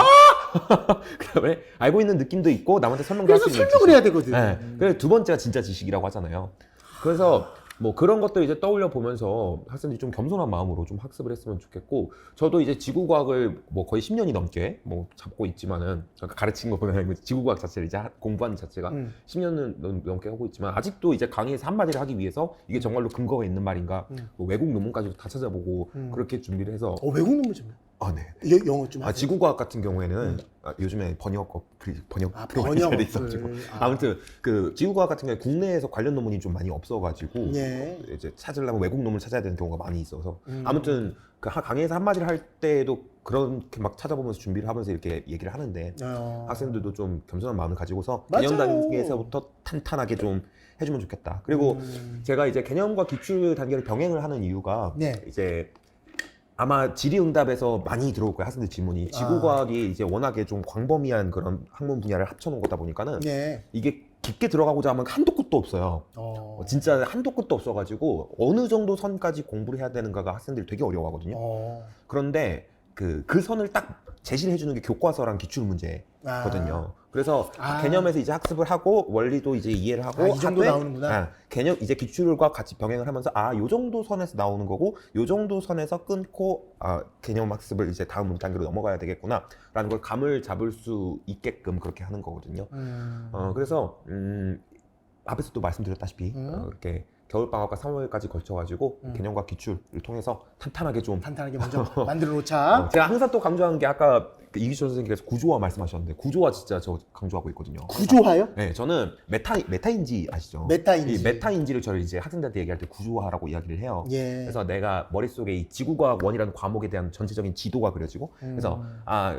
그다음에 알고 있는 느낌도 있고 남한테 설명도 할 그래서 수 있는 설명을 지식. 해야 되거든. 네. 그래서 두 번째가 진짜 지식이라고 하잖아요. 그래서 뭐 그런 것들 이제 떠올려 보면서 학생들이 좀 겸손한 마음으로 좀 학습을 했으면 좋겠고, 저도 이제 지구과학을 뭐 거의 10년이 넘게 뭐 잡고 있지만은, 그러니까 가르친 거 보면 지구과학 자체를 이제 공부하는 자체가 10년 넘게 하고 있지만, 아직도 이제 강의에서 한마디를 하기 위해서 이게 정말로 근거가 있는 말인가, 뭐 외국 논문까지도 다 찾아보고 그렇게 준비를 해서. 외국 논문 좀. 네. 영어 좀 하세요. 지구과학 같은 경우에는 번역 번역어플. 있어가지고 아무튼 그 지구과학 같은 경우에 국내에서 관련 논문이 좀 많이 없어가지고 예. 이제 찾으려면 외국 논문을 찾아야 되는 경우가 많이 있어서 아무튼 그 강의에서 한마디를 할 때에도 그렇게 막 찾아보면서 준비를 하면서 이렇게 얘기를 하는데, 학생들도 좀 겸손한 마음을 가지고서 개념 맞아요. 단계에서부터 탄탄하게 좀 해주면 좋겠다. 그리고 제가 이제 개념과 기출 단계를 병행을 하는 이유가 네. 이제 아마 질의응답에서 많이 들어올 거예요, 학생들 질문이. 지구과학이 이제 워낙에 좀 광범위한 그런 학문 분야를 합쳐놓은 거다 보니까는 예. 이게 깊게 들어가고자 하면 한도 끝도 없어요. 진짜 한도 끝도 없어가지고 어느 정도 선까지 공부를 해야 되는가가 학생들이 되게 어려워하거든요. 그런데 그 선을 딱 제시를 해주는 게 교과서랑 기출 문제거든요. 그래서 개념에서 이제 학습을 하고 원리도 이제 이해를 하고 이 정도 나오는구나. 개념 이제 기출과 같이 병행을 하면서 요 정도 선에서 나오는 거고 요 정도 선에서 끊고 개념 학습을 이제 다음 단계로 넘어가야 되겠구나라는 걸 감을 잡을 수 있게끔 그렇게 하는 거거든요. 그래서 앞에서도 말씀드렸다시피 이렇게 겨울방학과 3월까지 걸쳐가지고 개념과 기출을 통해서 탄탄하게 먼저 만들어 놓자. 제가 항상 또 강조하는 게, 아까 이기철 선생님께서 구조화 말씀하셨는데, 구조화 진짜 저 강조하고 있거든요. 구조화요? 네, 저는 메타인지 아시죠? 메타인지. 이 메타인지를 저를 이제 학생들한테 얘기할 때 구조화라고 이야기를 해요. 예. 그래서 내가 머릿속에 이 지구과학 1이라는 과목에 대한 전체적인 지도가 그려지고, 그래서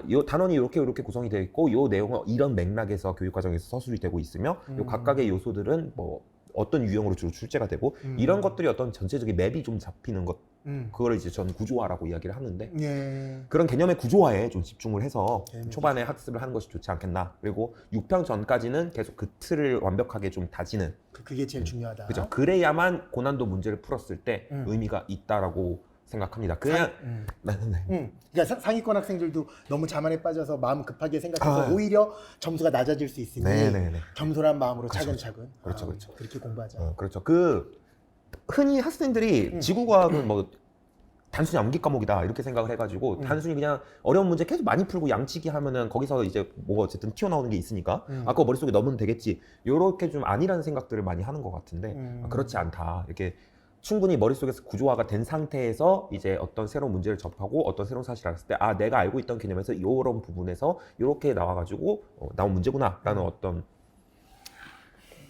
요 단원이 이렇게 구성이 되어 있고, 요 내용은 이런 맥락에서 교육 과정에서 서술이 되고 있으며, 요 각각의 요소들은 뭐 어떤 유형으로 주로 출제가 되고, 이런 것들이 어떤 전체적인 맵이 좀 잡히는 것, 그거를 이제 저는 구조화라고 이야기를 하는데, 예. 그런 개념의 구조화에 좀 집중을 해서 개념의 초반에 학습을 하는 것이 좋지 않겠나. 그리고 6평 전까지는 계속 그 틀을 완벽하게 좀 다지는, 그게 제일 중요하다. 그죠? 그래야만 고난도 문제를 풀었을 때 의미가 있다라고 생각합니다. 그냥 그러니까 상위권 학생들도 너무 자만에 빠져서 마음 급하게 생각해서 오히려 점수가 낮아질 수 있으니 겸손한 마음으로 차근차근 그렇죠. 그렇게 공부하자. 그렇죠. 흔히 학생들이 지구과학은 뭐 단순히 암기 과목이다 이렇게 생각을 해가지고 단순히 그냥 어려운 문제 계속 많이 풀고 양치기 하면은 거기서 이제 뭐 어쨌든 튀어나오는 게 있으니까 그거 머릿속에 넣으면 되겠지, 요렇게 좀 아니라는 생각들을 많이 하는 것 같은데, 그렇지 않다. 이렇게 충분히 머릿속에서 구조화가 된 상태에서 이제 어떤 새로운 문제를 접하고 어떤 새로운 사실을 알았을 때 내가 알고 있던 개념에서 이런 부분에서 이렇게 나와가지고 나온 문제구나 라는 어떤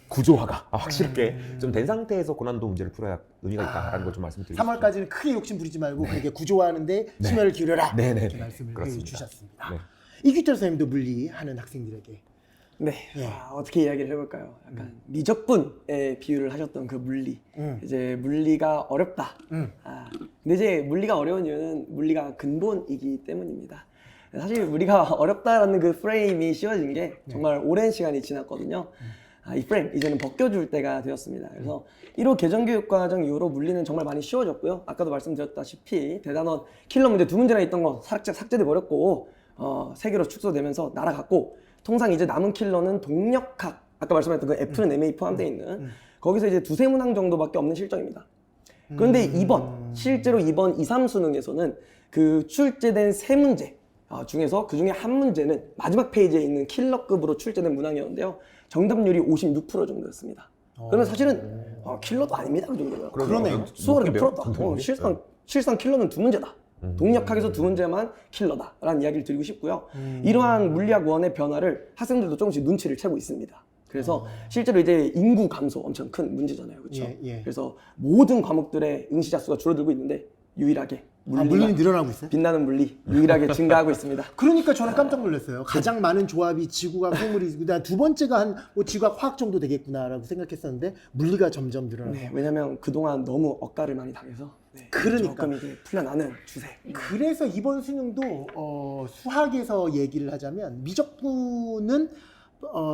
구조화가 확실하게 좀 된 상태에서 고난도 문제를 풀어야 의미가 있다라는 걸 좀 말씀드리고 싶습니다. 3월까지는 크게 욕심 부리지 말고 그렇게 구조화하는데 심혈을 기울여라 이렇게 말씀을 해주셨습니다. 이규철 선생님도 물리하는 학생들에게 네, 어떻게 이야기를 해볼까요? 약간 미적분에 비유를 하셨던 그 물리. 이제 물리가 어렵다. 근데 이제 물리가 어려운 이유는 물리가 근본이기 때문입니다. 사실 우리가 어렵다라는 그 프레임이 씌워진 게 정말 오랜 시간이 지났거든요. 이 프레임 이제는 벗겨줄 때가 되었습니다. 그래서 1호 개정교육과정 이후로 물리는 정말 많이 쉬워졌고요. 아까도 말씀드렸다시피 대단원 킬러 문제 2문제나 있던 거 삭제돼 버렸고 3개로 축소되면서 날아갔고, 통상 이제 남은 킬러는 동력학 아까 말씀하셨던 그 F는 MA 포함되어 있는 거기서 이제 두세 문항 정도밖에 없는 실정입니다. 그런데 실제로 이번 2, 3 수능에서는 그 출제된 세 문제 중에서 그 중에 한 문제는 마지막 페이지에 있는 킬러급으로 출제된 문항이었는데요. 정답률이 56% 정도였습니다. 그러면 사실은 킬러도 아닙니다. 그 정도면. 그러네요. 수학을 풀었다. 실상 킬러는 두 문제다. 동력학에서 두 문제만 킬러다라는 이야기를 드리고 싶고요. 이러한 물리학 원의 변화를 학생들도 조금씩 눈치를 채고 있습니다. 그래서 실제로 이제 인구 감소 엄청 큰 문제잖아요. 그렇죠? 예. 그래서 모든 과목들의 응시자 수가 줄어들고 있는데 유일하게 물리는 늘어나고 있어요? 빛나는 물리 유일하게 증가하고 있습니다. 그러니까 저는 깜짝 놀랐어요. 가장 많은 조합이 지구과학 생물이 그다음 두 번째가 한 뭐 지구과학 화학 정도 되겠구나라고 생각했었는데 물리가 점점 늘어나고. 네, 왜냐면 그동안 너무 억가를 많이 당해서 그러니까. 조금 이제 풀려나는 추세. 그래서 이번 수능도 수학에서 얘기를 하자면 미적분은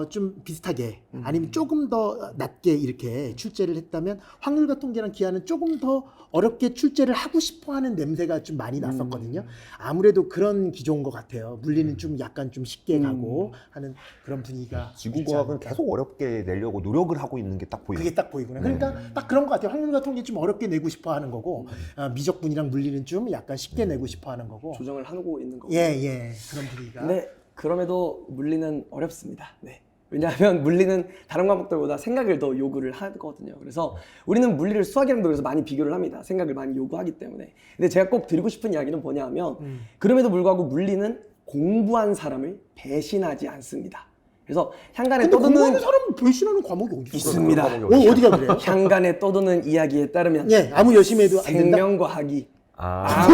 좀 비슷하게 아니면 조금 더 낮게 이렇게 출제를 했다면 확률과 통계랑 기하는 조금 더 어렵게 출제를 하고 싶어하는 냄새가 좀 많이 났었거든요. 아무래도 그런 기조인 것 같아요. 물리는 좀 약간 좀 쉽게 가고 하는 그런 분위기가 지구과학은 있지 않을까. 계속 어렵게 내려고 노력을 하고 있는 게 딱 보여요. 그게 딱 보이구나. 그러니까 딱 그런 것 같아요. 확률과 통계 좀 어렵게 내고 싶어하는 거고 미적분이랑 물리는 좀 약간 쉽게 내고 싶어하는 거고. 조정을 하고 있는 거고. 예, 그런 분위기가. 네, 그럼에도 물리는 어렵습니다. 네. 왜냐하면 물리는 다른 과목들보다 생각을 더 요구를 하거든요. 그래서 우리는 물리를 수학이랑도 그래서 많이 비교를 합니다. 생각을 많이 요구하기 때문에. 근데 제가 꼭 드리고 싶은 이야기는 뭐냐면 그럼에도 불구하고 물리는 공부한 사람을 배신하지 않습니다. 그래서 향간에 근데 떠도는 공부하는 사람은 배신하는 과목이 어디 있어요? 있습니다. 어디가 그래요? 향간에 떠도는 이야기에 따르면 예, 아무 열심히 해도 안 된다. 생명과학이 아,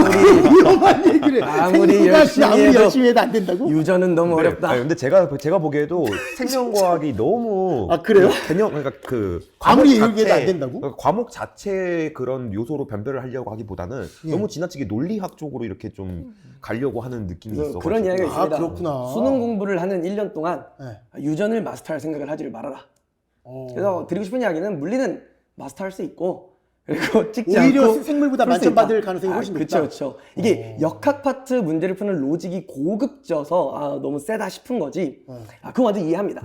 위험한 얘기를. 아무리 열심히 해도 안 된다고? 유전은 너무 어렵다. 아니, 근데 제가 보기에도 생명과학이 너무 아, 그래요? 개념 그러니까 그 아무리 과목 얘기해도 안 된다고? 그러니까 과목 자체 그런 요소로 변별을 하려고 하기보다는 예. 너무 지나치게 논리학 쪽으로 이렇게 좀 가려고 하는 느낌이 그래서 있어. 그런 이야기가 아, 있습니다. 그렇구나. 수능 공부를 하는 1년 동안 네. 유전을 마스터할 생각을 하지를 말아라. 그래서 드리고 싶은 이야기는 물리는 마스터할 수 있고 그리고 찍지 오히려 않고 생물보다 풀 수 만점 있다. 받을 가능성이 훨씬 그렇죠, 높다. 그렇죠. 이게 역학 파트 문제를 푸는 로직이 고급져서 너무 세다 싶은 거지. 그건 완전 이해합니다.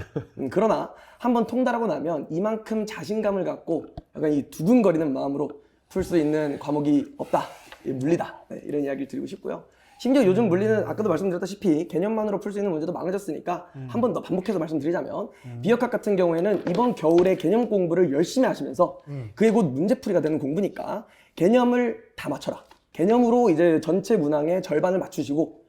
그러나 한번 통달하고 나면 이만큼 자신감을 갖고 약간 이 두근거리는 마음으로 풀 수 있는 과목이 없다. 물리다. 네, 이런 이야기를 드리고 싶고요. 심지어 요즘 물리는 아까도 말씀드렸다시피 개념만으로 풀 수 있는 문제도 많아졌으니까 한 번 더 반복해서 말씀드리자면 비역학 같은 경우에는 이번 겨울에 개념 공부를 열심히 하시면서 그게 곧 문제풀이가 되는 공부니까 개념을 다 맞춰라. 개념으로 이제 전체 문항의 절반을 맞추시고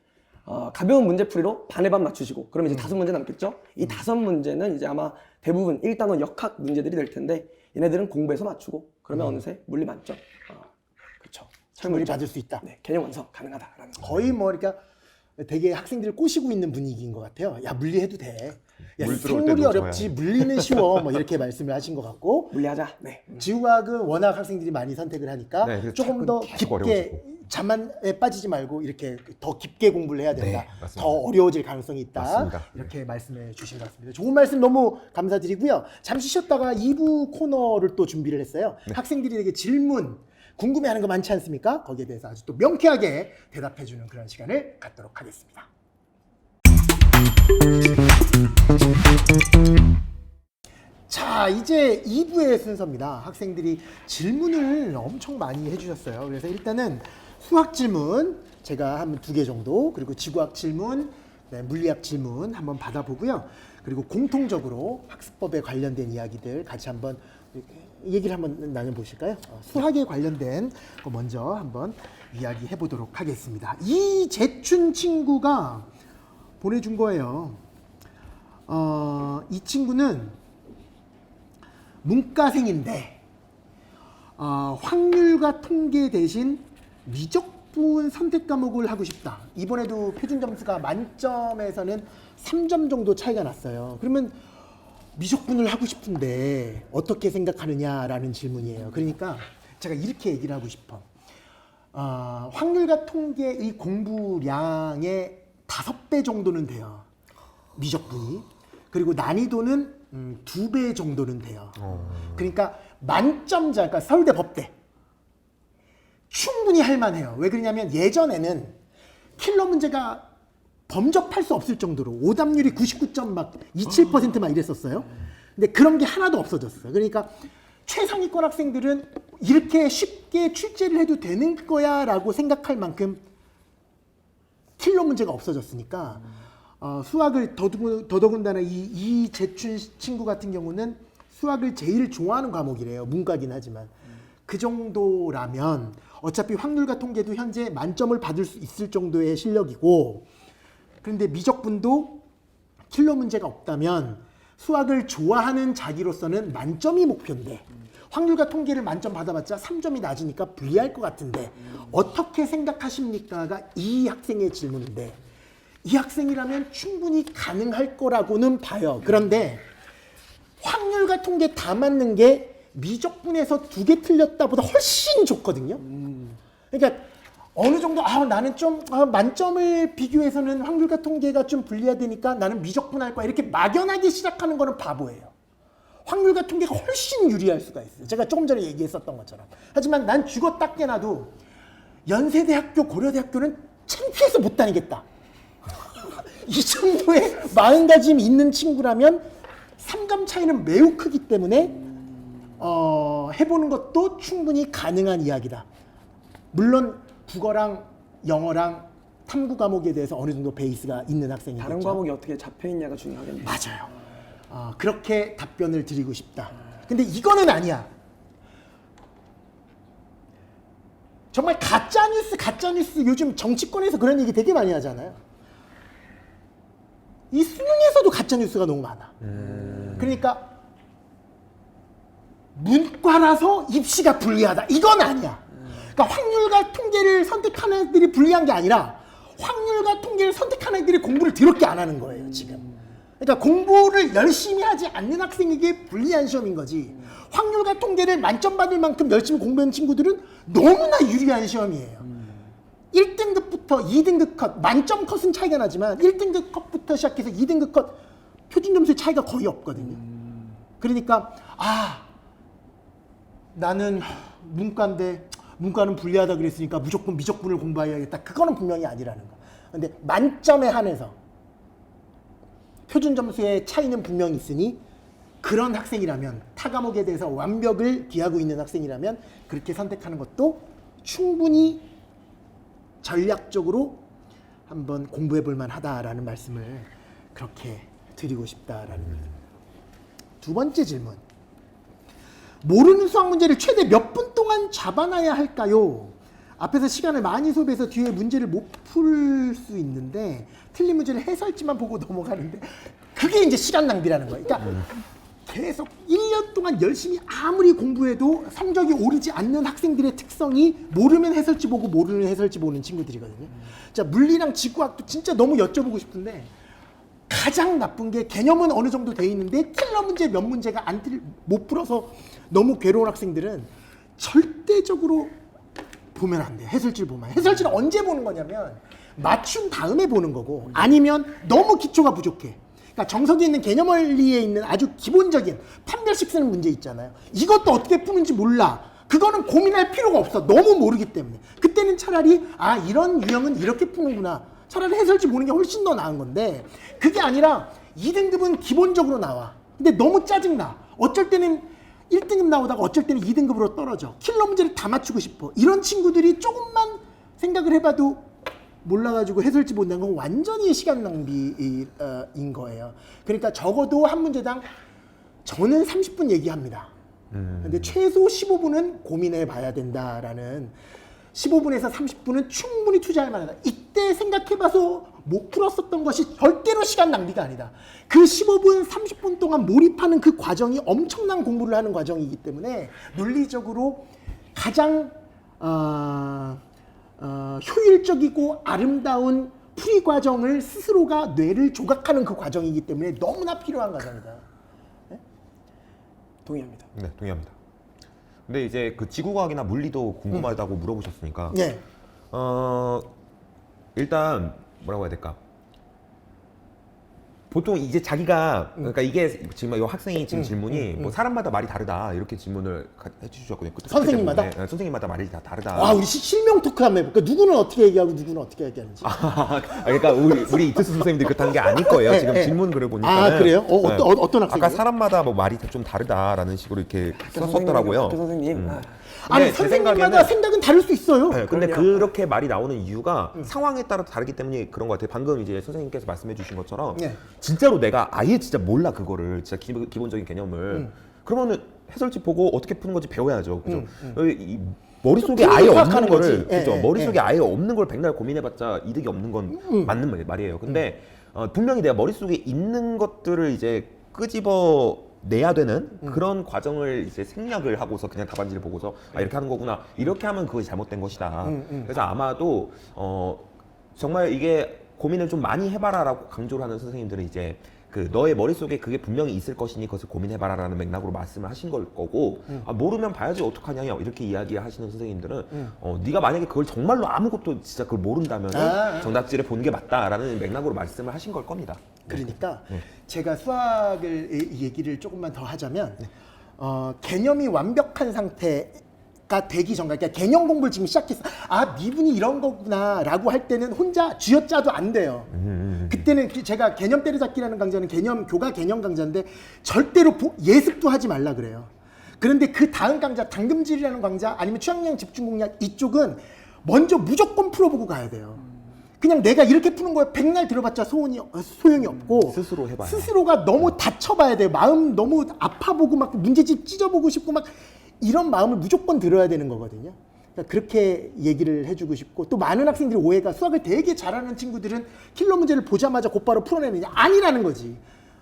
가벼운 문제풀이로 반의 반 맞추시고 그러면 이제 5문제 남겠죠? 이 5문제는 이제 아마 대부분 1단원 역학 문제들이 될 텐데 얘네들은 공부해서 맞추고 그러면 어느새 물리 만점. 그렇죠. 물리 받을 수 있다. 네, 개념 완성 가능하다라는 거. 거의 뭐 그러니까 되게 학생들을 꼬시고 있는 분위기인 것 같아요. 야, 물리해도 돼. 야, 물 들어올 생물이 때도 어렵지 물리는 쉬워. 뭐 이렇게 말씀을 하신 것 같고 물리하자. 네. 지구과학은 워낙 학생들이 많이 선택을 하니까 네, 그래서 조금 더 자꾸 깊게 어려워지고. 자만에 빠지지 말고 이렇게 더 깊게 공부를 해야 된다. 네, 맞습니다. 더 어려워질 가능성이 있다. 맞습니다. 이렇게 말씀해 주신 것 같습니다. 좋은 말씀 너무 감사드리고요. 잠시 쉬었다가 2부 코너를 또 준비를 했어요. 학생들이 되게 질문 궁금해하는 거 많지 않습니까? 거기에 대해서 아주 또 명쾌하게 대답해주는 그런 시간을 갖도록 하겠습니다. 자, 이제 2부의 순서입니다. 학생들이 질문을 엄청 많이 해주셨어요. 그래서 일단은 수학 질문 제가 한 2개 정도, 그리고 지구학 질문, 네, 물리학 질문 한번 받아보고요. 그리고 공통적으로 학습법에 관련된 이야기들 같이 한번 얘기를 한번 나눠보실까요? 수학에 관련된 거 먼저 한번 이야기해 보도록 하겠습니다. 이재춘 친구가 보내준 거예요. 이 친구는 문과생인데 확률과 통계 대신 미적분 선택 과목을 하고 싶다. 이번에도 표준 점수가 만점에서는 3점 정도 차이가 났어요. 그러면 미적분을 하고 싶은데 어떻게 생각하느냐라는 질문이에요. 그러니까 제가 이렇게 얘기를 하고 싶어. 확률과 통계의 공부량의 5배 정도는 돼요. 미적분이. 그리고 난이도는 2배 정도는 돼요. 그러니까 만점자, 그러니까 서울대 법대 충분히 할만해요. 왜 그러냐면 예전에는 킬러 문제가 범접할 수 없을 정도로 오답률이 99.27% 막 이랬었어요. 근데 그런 게 하나도 없어졌어요. 그러니까 최상위권 학생들은 이렇게 쉽게 출제를 해도 되는 거야 라고 생각할 만큼 킬러 문제가 없어졌으니까 수학을 더더군다나 이 재춘 친구 같은 경우는 수학을 제일 좋아하는 과목이래요. 문과긴 하지만. 그 정도라면 어차피 확률과 통계도 현재 만점을 받을 수 있을 정도의 실력이고, 그런데 미적분도 킬러 문제가 없다면 수학을 좋아하는 자기로서는 만점이 목표인데 확률과 통계를 만점 받아봤자 3점이 낮으니까 불리할 것 같은데 어떻게 생각하십니까?가 이 학생의 질문인데, 이 학생이라면 충분히 가능할 거라고는 봐요. 그런데 확률과 통계 다 맞는 게 미적분에서 2개 틀렸다보다 훨씬 좋거든요. 그러니까 어느 정도 나는 좀 만점을 비교해서는 확률과 통계가 좀 불리하다니까 나는 미적분 할 거야 이렇게 막연하게 시작하는 거는 바보예요. 확률과 통계가 훨씬 유리할 수가 있어요. 제가 조금 전에 얘기했었던 것처럼. 하지만 난 죽었다 깨나도 연세대학교, 고려대학교는 창피해서 못 다니겠다. 이 정도의 마음가짐이 있는 친구라면 3점 차이는 매우 크기 때문에 해보는 것도 충분히 가능한 이야기다. 물론 국어랑 영어랑 탐구 과목에 대해서 어느 정도 베이스가 있는 학생이겠죠. 다른 과목이 어떻게 잡혀있냐가 중요하겠네요. 맞아요. 그렇게 답변을 드리고 싶다. 근데 이거는 아니야. 정말 가짜뉴스 요즘 정치권에서 그런 얘기 되게 많이 하잖아요. 이 수능에서도 가짜뉴스가 너무 많아. 그러니까 문과라서 입시가 불리하다. 이건 아니야. 그러니까 확률과 통계를 선택하는 애들이 불리한 게 아니라 확률과 통계를 선택하는 애들이 공부를 더럽게 안 하는 거예요, 지금. 그러니까 공부를 열심히 하지 않는 학생에게 불리한 시험인 거지. 확률과 통계를 만점 받을 만큼 열심히 공부하는 친구들은 너무나 유리한 시험이에요. 1등급부터 2등급 컷, 만점 컷은 차이가 나지만 1등급 컷부터 시작해서 2등급 컷 표준 점수의 차이가 거의 없거든요. 그러니까 나는 문과인데 문과는 불리하다 그랬으니까 무조건 미적분을 공부해야겠다. 그거는 분명히 아니라는 거. 근데 만점에 한해서 표준 점수의 차이는 분명히 있으니 그런 학생이라면 타 과목에 대해서 완벽을 기하고 있는 학생이라면 그렇게 선택하는 것도 충분히 전략적으로 한번 공부해 볼 만하다라는 말씀을 그렇게 드리고 싶다라는 거예요. 두 번째 질문. 모르는 수학 문제를 최대 몇 분 동안 잡아놔야 할까요? 앞에서 시간을 많이 소비해서 뒤에 문제를 못 풀 수 있는데 틀린 문제를 해설지만 보고 넘어가는데 그게 이제 시간 낭비라는 거예요. 그러니까 계속 1년 동안 열심히 아무리 공부해도 성적이 오르지 않는 학생들의 특성이 모르면 해설지 보고 모르면 해설지 보는 친구들이거든요. 자, 물리랑 지구학도 진짜 너무 여쭤보고 싶은데 가장 나쁜 게 개념은 어느 정도 돼 있는데 킬러 문제 몇 문제가 못 풀어서 너무 괴로운 학생들은 절대적으로 보면 안 돼요. 해설지를 보면. 해설지를 언제 보는 거냐면 맞춘 다음에 보는 거고 아니면 너무 기초가 부족해. 그러니까 정석에 있는 개념 원리에 있는 아주 기본적인 판별식 쓰는 문제 있잖아요. 이것도 어떻게 푸는지 몰라. 그거는 고민할 필요가 없어. 너무 모르기 때문에. 그때는 차라리 이런 유형은 이렇게 푸는구나. 차라리 해설지 보는 게 훨씬 더 나은 건데 그게 아니라 2등급은 기본적으로 나와. 근데 너무 짜증나. 어쩔 때는 1등급 나오다가 어쩔 때는 2등급으로 떨어져. 킬러 문제를 다 맞추고 싶어. 이런 친구들이 조금만 생각을 해봐도 몰라가지고 해설지 본다는 건 완전히 시간 낭비인 거예요. 그러니까 적어도 한 문제당 저는 30분 얘기합니다. 근데 최소 15분은 고민해 봐야 된다라는 15분에서 30분은 충분히 투자할 만하다. 이때 생각해봐서 못 풀었었던 것이 절대로 시간 낭비가 아니다. 그 15분, 30분 동안 몰입하는 그 과정이 엄청난 공부를 하는 과정이기 때문에 논리적으로 가장 효율적이고 아름다운 풀이 과정을 스스로가 뇌를 조각하는 그 과정이기 때문에 너무나 필요한 과정이다. 네? 동의합니다. 네, 동의합니다. 근데 이제 그 지구과학이나 물리도 궁금하다고 물어보셨으니까 네. 일단 뭐라고 해야 될까? 보통 이제 자기가 그러니까 이게 지금 이 학생이 지금 질문이 뭐 사람마다 말이 다르다 이렇게 질문을 해주셨거든요. 선생님마다? 네, 선생님마다 말이 다 다르다. 와, 우리 실명 토크 한번 해볼까? 누구는 어떻게 얘기하고 누구는 어떻게 얘기하는지. 그러니까 우리 이트스 선생님들이 그딴 게 아닐 거예요. 지금 질문 글을 보니까. 아, 그래요? 어떤 학생이요? 아까 사람마다 뭐 말이 좀 다르다라는 식으로 이렇게 썼더라고요. 학교 선생님. 아니, 근데 제 선생님마다 생각은 다를 수 있어요. 네, 근데 그럼요. 그렇게 말이 나오는 이유가 상황에 따라 다르기 때문에 그런 것 같아요. 방금 이제 선생님께서 말씀해 주신 것처럼 네. 진짜로 내가 아예 진짜 몰라 그거를 진짜 기본적인 개념을 그러면은 해설집 보고 어떻게 푸는 건지 배워야죠. 그죠? 이 머릿속에 좀 아예 없는 파악하는 거를 거지. 예, 그죠? 예, 머릿속에 아예 없는 걸 백날 고민해봤자 이득이 없는 건 맞는 말이에요. 근데 분명히 내가 머릿속에 있는 것들을 이제 끄집어 내야 되는 그런 과정을 이제 생략을 하고서 그냥 답안지를 보고서 아 이렇게 하는 거구나 이렇게 하면 그것이 잘못된 것이다. 그래서 아마도 정말 이게 고민을 좀 많이 해봐라라고 강조를 하는 선생님들은 이제 그 너의 머릿속에 그게 분명히 있을 것이니 그것을 고민해봐라라는 맥락으로 말씀을 하신 걸 거고 아, 모르면 봐야지 어떡하냐 이렇게 이야기하시는 선생님들은 네가 만약에 그걸 정말로 아무것도 진짜 그걸 모른다면 정답지를 보는 게 맞다라는 맥락으로 말씀을 하신 걸 겁니다. 그러니까 제가 수학을 얘기를 조금만 더 하자면 개념이 완벽한 상태가 되기 전, 그러니까 개념 공부를 지금 시작했어. 아, 미분이 이런 거구나라고 할 때는 혼자 쥐어짜도 안 돼요. 그때는 제가 개념 때려잡기라는 강좌는 교과 개념 강좌인데 절대로 예습도 하지 말라 그래요. 그런데 그 다음 강좌 당금질이라는 강좌 아니면 취향형 집중 공략 이쪽은 먼저 무조건 풀어보고 가야 돼요. 그냥 내가 이렇게 푸는 거에 백날 들어봤자 소용이 없고 스스로 해봐요. 스스로가 너무 다쳐봐야 돼요. 마음 너무 아파보고 막 문제집 찢어보고 싶고 막 이런 마음을 무조건 들어야 되는 거거든요. 그러니까 그렇게 얘기를 해주고 싶고 또 많은 학생들이 오해가 수학을 되게 잘하는 친구들은 킬러 문제를 보자마자 곧바로 풀어내느냐 아니라는 거지.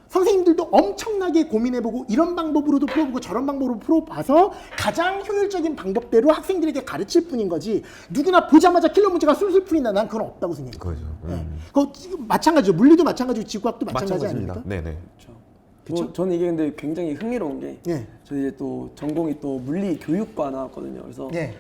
선생님들도 엄청나게 고민해보고 이런 방법으로도 풀어보고 저런 방법으로 풀어봐서 가장 효율적인 방법대로 학생들에게 가르칠 뿐인 거지 누구나 보자마자 킬러 문제가 술술 풀린다 난 그건 없다고 생각해요. 그거죠. 그거 지금 마찬가지죠. 물리도 마찬가지고 지구학도 마찬가지 마찬가지입니다. 아닙니까? 네네. 뭐, 저는 이게 근데 굉장히 흥미로운 게 예. 저 이제 또 전공이 또 물리 교육과 나왔거든요. 그래서 예.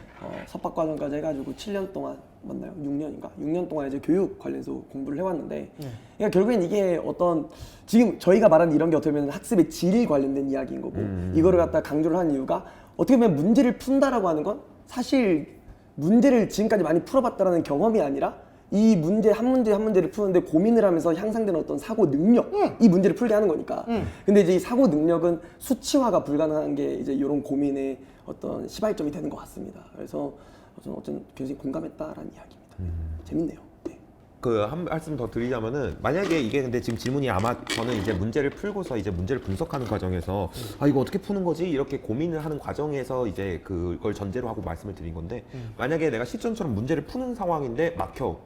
석박 과정까지 해가지고 7년 동안 맞나요? 6년인가? 6년 동안 이제 교육 관련해서 공부를 해왔는데, 그러니까 결국엔 이게 어떤 지금 저희가 말하는 이런 게 어떻게 보면 학습의 질 관련된 이야기인 거고, 이거를 갖다 강조를 한 이유가 어떻게 보면 문제를 푼다라고 하는 건 사실 문제를 지금까지 많이 풀어봤다라는 경험이 아니라 이 문제 한 문제를 푸는데 고민을 하면서 향상되는 어떤 사고 능력, 이 문제를 풀게 하는 거니까. 근데 이제 이 사고 능력은 수치화가 불가능한 게 이제 이런 고민의 어떤 시발점이 되는 것 같습니다. 그래서 저는 어쨌든 굉장히 공감했다라는 이야기입니다. 재밌네요. 네. 그 한 말씀 더 드리자면은 만약에 이게 근데 지금 질문이 아마 저는 이제 문제를 풀고서 이제 문제를 분석하는 과정에서 아 이거 어떻게 푸는 거지 이렇게 고민을 하는 과정에서 이제 그걸 전제로 하고 말씀을 드린 건데 만약에 내가 실전처럼 문제를 푸는 상황인데 막혀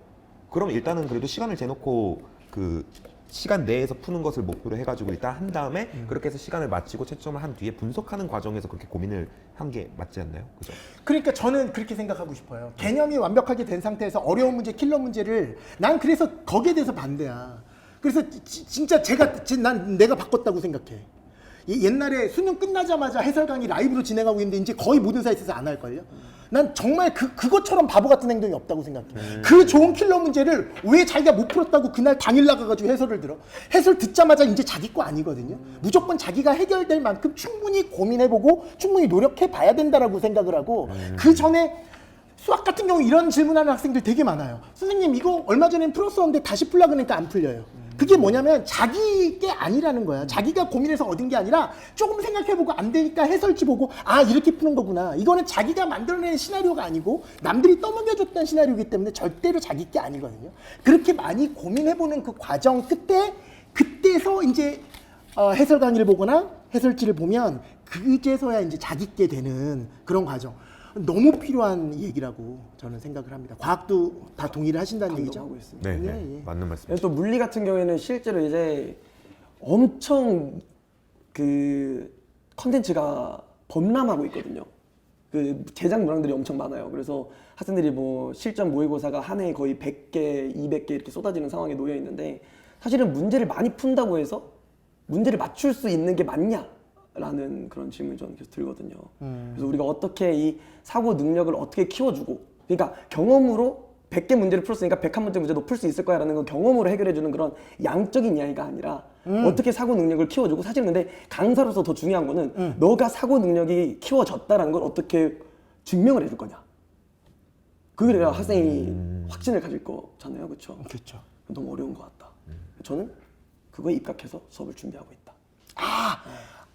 그럼 일단은 그래도 시간을 재놓고 그 시간 내에서 푸는 것을 목표로 해가지고 일단 한 다음에 그렇게 해서 시간을 마치고 채점을 한 뒤에 분석하는 과정에서 그렇게 고민을 한 게 맞지 않나요? 그죠? 그러니까 저는 그렇게 생각하고 싶어요. 개념이 완벽하게 된 상태에서 어려운 문제, 킬러 문제를 난 그래서 거기에 대해서 반대야. 그래서 진짜 난 내가 바꿨다고 생각해. 옛날에 수능 끝나자마자 해설 강의 라이브로 진행하고 있는데 이제 거의 모든 사이트에서 안 할걸요? 난 정말 그것처럼 바보 같은 행동이 없다고 생각해. 그 좋은 킬러 문제를 왜 자기가 못 풀었다고 그날 당일 나가가지고 해설을 들어? 해설 듣자마자 이제 자기 거 아니거든요. 무조건 자기가 해결될 만큼 충분히 고민해보고 충분히 노력해봐야 된다라고 생각을 하고 그 전에 수학 같은 경우 이런 질문하는 학생들 되게 많아요. 선생님 이거 얼마 전엔 풀었었는데 다시 풀라 그러니까 안 풀려요. 그게 뭐냐면 자기 게 아니라는 거야. 자기가 고민해서 얻은 게 아니라 조금 생각해보고 안 되니까 해설지 보고 아 이렇게 푸는 거구나. 이거는 자기가 만들어낸 시나리오가 아니고 남들이 떠먹여줬던 시나리오이기 때문에 절대로 자기 게 아니거든요. 그렇게 많이 고민해보는 그 과정 그때서 이제 해설 강의를 보거나 해설지를 보면 그제서야 이제 자기 게 되는 그런 과정. 너무 필요한 얘기라고 저는 생각을 합니다. 과학도 다 동의를 하신다는 얘기죠? 하고 있습니다. 네, 예, 네. 예. 맞는 말씀. 또 물리 같은 경우에는 실제로 이제 엄청 그 컨텐츠가 범람하고 있거든요. 그 제작 문항들이 엄청 많아요. 그래서 학생들이 뭐 실전 모의고사가 한 해에 거의 100개, 200개 이렇게 쏟아지는 상황에 놓여 있는데 사실은 문제를 많이 푼다고 해서 문제를 맞출 수 있는 게 맞냐? 라는 그런 질문이 저는 계속 들거든요. 그래서 우리가 어떻게 이 사고 능력을 어떻게 키워주고 그러니까 경험으로 100개 문제를 풀었으니까 101문제 문제도 풀 수 있을 거야 라는 건 경험으로 해결해주는 그런 양적인 이야기가 아니라 어떻게 사고 능력을 키워주고 사실 근데 강사로서 더 중요한 거는 너가 사고 능력이 키워졌다라는 걸 어떻게 증명을 해줄 거냐. 그래야 학생이 확신을 가질 거잖아요, 그렇죠? 그렇죠. 너무 어려운 것 같다. 저는 그거에 입각해서 수업을 준비하고 있다.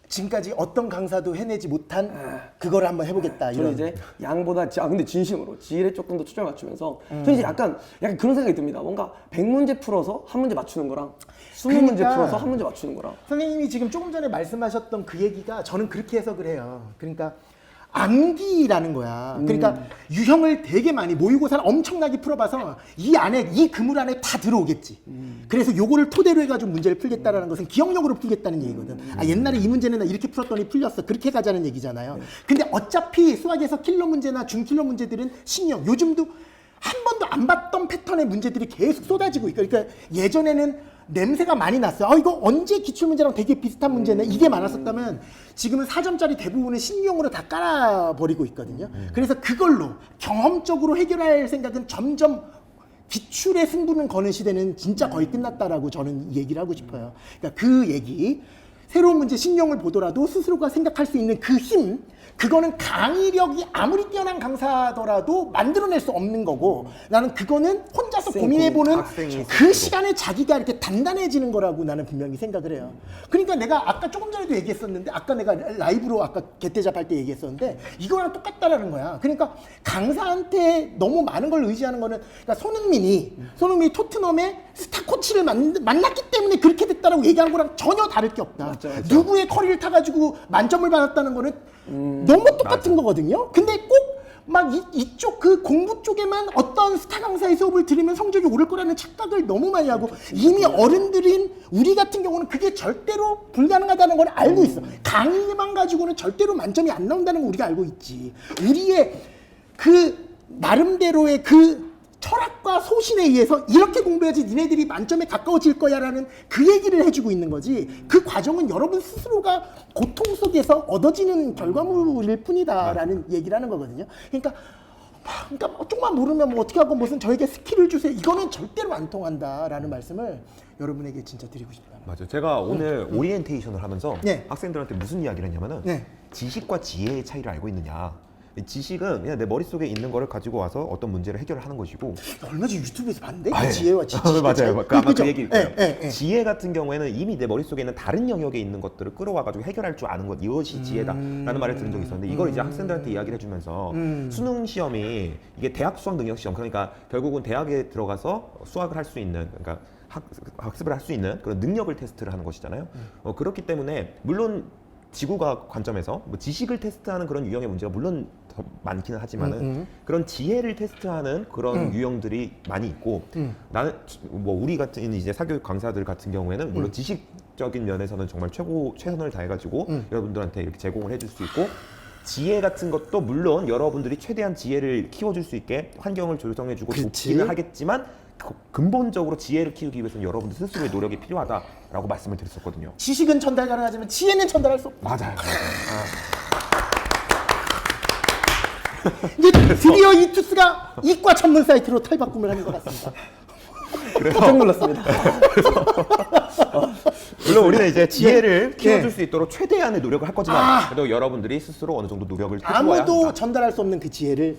지금까지 어떤 강사도 해내지 못한 그거를 한번 해보겠다. 저는 이런. 이제 양보다 근데 진심으로 지혜에 조금 더 초점을 맞추면서 저는 이제 약간 그런 생각이 듭니다. 뭔가 100문제 풀어서 한 문제 맞추는 거랑 20문제 그러니까 풀어서 한 문제 맞추는 거랑 선생님이 지금 조금 전에 말씀하셨던 그 얘기가 저는 그렇게 해석을 해요. 그러니까 암기라는 거야. 그러니까 유형을 되게 많이 모의고사를 엄청나게 풀어봐서 이 안에 이 그물 안에 다 들어오겠지. 그래서 요거를 토대로 해가지고 문제를 풀겠다라는 것은 기억력으로 풀겠다는 얘기거든. 옛날에 이 문제는 나 이렇게 풀었더니 풀렸어. 그렇게 가자는 얘기잖아요. 근데 어차피 수학에서 킬러 문제나 중킬러 문제들은 신형 요즘도 한 번도 안 봤던 패턴의 문제들이 계속 쏟아지고 있고, 그러니까 예전에는 냄새가 많이 났어요. 이거 언제 기출문제랑 되게 비슷한 문제네. 이게 많았었다면 지금은 4점짜리 대부분은 신용으로 다 깔아버리고 있거든요. 그래서 그걸로 경험적으로 해결할 생각은 점점 기출의 승부는 거는 시대는 진짜 거의 끝났다라고 저는 얘기를 하고 싶어요. 그러니까 그 얘기, 새로운 문제 신용을 보더라도 스스로가 생각할 수 있는 그 힘, 그거는 강의력이 아무리 뛰어난 강사더라도 만들어낼 수 없는 거고, 나는 그거는 혼자서 고민해보는 학생이 그 스스로. 시간에 자기가 이렇게 단단해지는 거라고 나는 분명히 생각을 해요. 그러니까 내가 아까 조금 전에도 얘기했었는데, 아까 내가 라이브로 아까 개떼잡할 때 얘기했었는데, 이거랑 똑같다라는 거야. 그러니까 강사한테 너무 많은 걸 의지하는 거는, 그러니까 손흥민이 토트넘의 스타 코치를 만났기 때문에 그렇게 됐다라고 얘기하는 거랑 전혀 다를 게 없다. 맞죠. 누구의 커리를 타가지고 만점을 받았다는 거는 너무 똑같은 거거든요. 근데 꼭 막 이쪽 그 공부 쪽에만 어떤 스타 강사의 수업을 들으면 성적이 오를 거라는 착각을 너무 많이 하고, 이미 어른들인 우리 같은 경우는 그게 절대로 불가능하다는 걸 알고 있어. 강의만 가지고는 절대로 만점이 안 나온다는 걸 우리가 알고 있지. 우리의 그 나름대로의 그 철학과 소신에 의해서 이렇게 공부해야지 니네들이 만점에 가까워질 거야라는 그 얘기를 해주고 있는 거지. 그 과정은 여러분 스스로가 고통 속에서 얻어지는 결과물일 뿐이다라는 얘기를 하는 거거든요. 그러니까 조금만 모르면 뭐 어떻게 하고 무슨 저에게 스킬을 주세요. 이거는 절대로 안 통한다라는 말씀을 여러분에게 진짜 드리고 싶다. 맞아요. 제가 오늘 오리엔테이션을 하면서 네. 학생들한테 무슨 이야기를 했냐면은 네. 지식과 지혜의 차이를 알고 있느냐. 지식은 그냥 내 머릿속에 있는 거를 가지고 와서 어떤 문제를 해결을 하는 것이고, 얼마 전에 유튜브에서 봤는데 아, 그 예. 지혜와 지식 맞아요. 아마 그 얘기일 거예요. 예. 지혜 같은 경우에는 이미 내 머릿속에 있는 다른 영역에 있는 것들을 끌어와가지고 해결할 줄 아는 것, 이것이 지혜다라는 말을 들은 적이 있었는데, 이걸 이제 학생들한테 이야기를 해주면서 수능 시험이 이게 대학 수학 능력 시험, 그러니까 결국은 대학에 들어가서 수학을 할 수 있는, 그러니까 학습을 할 수 있는 그런 능력을 테스트를 하는 것이잖아요. 그렇기 때문에 물론 지구과학 관점에서 뭐 지식을 테스트하는 그런 유형의 문제가 물론 더 많기는 하지만은 그런 지혜를 테스트하는 그런 유형들이 많이 있고, 나는 뭐 우리 같은 이제 사교육 강사들 같은 경우에는 물론 지식적인 면에서는 정말 최선을 다해가지고 여러분들한테 이렇게 제공을 해줄 수 있고, 지혜 같은 것도 물론 여러분들이 최대한 지혜를 키워줄 수 있게 환경을 조성해주고 그치. 돕기는 하겠지만, 근본적으로 지혜를 키우기 위해서는 여러분들 스스로의 노력이 필요하다라고 말씀을 드렸었거든요. 지식은 전달 가능하지만 지혜는 전달할 수 없다. 맞아요. 이제 드디어 이 투스가 이과 전문 사이트로 탈바꿈을 하는 것 같습니다. 깜짝 놀랐습니다. 물론 우리는 이제 지혜를 예. 키워줄 예. 수 있도록 최대한의 노력을 할 거지만, 그래도 여러분들이 스스로 어느 정도 노력을 해줘야 아무도 한다. 전달할 수 없는 그 지혜를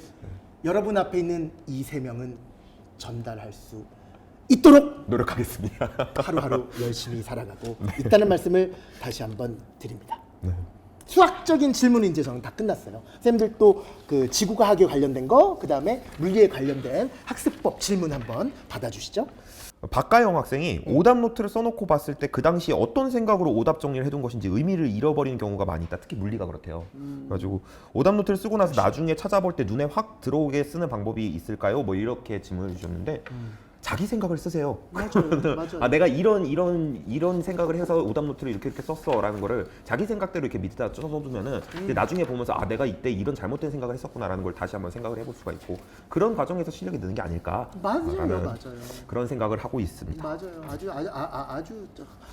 여러분 앞에 있는 이 세 명은 전달할 수 있도록 노력하겠습니다. 하루하루 열심히 살아가고 있다는 말씀을 다시 한번 드립니다. 수학적인 질문은 이제 저는 다 끝났어요. 쌤들도 그 지구과학에 관련된 거, 그 다음에 물리에 관련된 학습법 질문 한번 받아주시죠. 박가영 학생이 오답 노트를 써놓고 봤을 때 그 당시에 어떤 생각으로 오답 정리를 해둔 것인지 의미를 잃어버리는 경우가 많이 있다. 특히 물리가 그렇대요. 그래가지고 오답 노트를 쓰고 나서 나중에 찾아볼 때 눈에 확 들어오게 쓰는 방법이 있을까요? 뭐 이렇게 질문을 주셨는데, 자기 생각을 쓰세요. 맞아요. 아, 내가 이런 생각을 해서 오답 노트를 이렇게 썼어라는 거를 자기 생각대로 이렇게 밑에다 써두면은 이제 나중에 보면서 아, 내가 이때 이런 잘못된 생각을 했었구나라는 걸 다시 한번 생각을 해볼 수가 있고, 그런 과정에서 실력이 느는 게 아닐까. 맞아요. 그런 생각을 하고 있습니다. 아주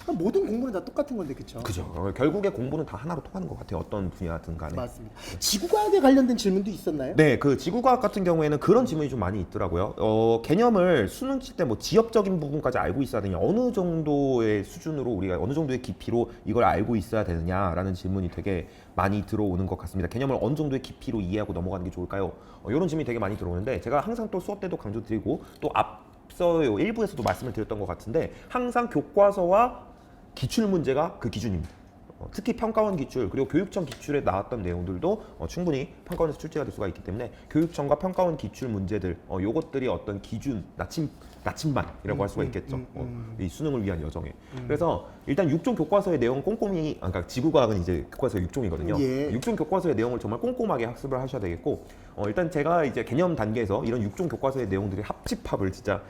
모든 공부는 다 똑같은 건데, 그렇죠? 그죠. 결국에 공부는 다 하나로 통하는 것 같아요. 어떤 분야든 간에. 맞습니다. 지구과학에 관련된 질문도 있었나요? 네, 그 지구과학 같은 경우에는 그런 질문이 좀 많이 있더라고요. 개념을 수능 칠 때 뭐 지엽적인 부분까지 알고 있어야 되냐, 어느 정도의 수준으로 우리가 어느 정도의 깊이로 이걸 알고 있어야 되느냐라는 질문이 되게 많이 들어오는 것 같습니다. 개념을 어느 정도의 깊이로 이해하고 넘어가는 게 좋을까요? 이런 질문이 되게 많이 들어오는데 제가 항상 또 수업 때도 강조드리고 또 앞서 일부에서도 말씀을 드렸던 것 같은데 항상 교과서와 기출 문제가 그 기준입니다. 특히 평가원 기출 그리고 교육청 기출에 나왔던 내용들도 충분히 평가원에서 출제가 될 수가 있기 때문에 교육청과 평가원 기출 문제들 요것들이 어떤 기준 나침반이라고 할 수가 있겠죠. 이 수능을 위한 여정에. 그래서 일단 6종 교과서의 내용 꼼꼼히 그러니까 지구과학은 이제 교과서 6종이거든요. 예. 6종 교과서의 내용을 정말 꼼꼼하게 학습을 하셔야 되겠고 일단 제가 이제 개념 단계에서 이런 6종 교과서의 내용들이 합집합을 진짜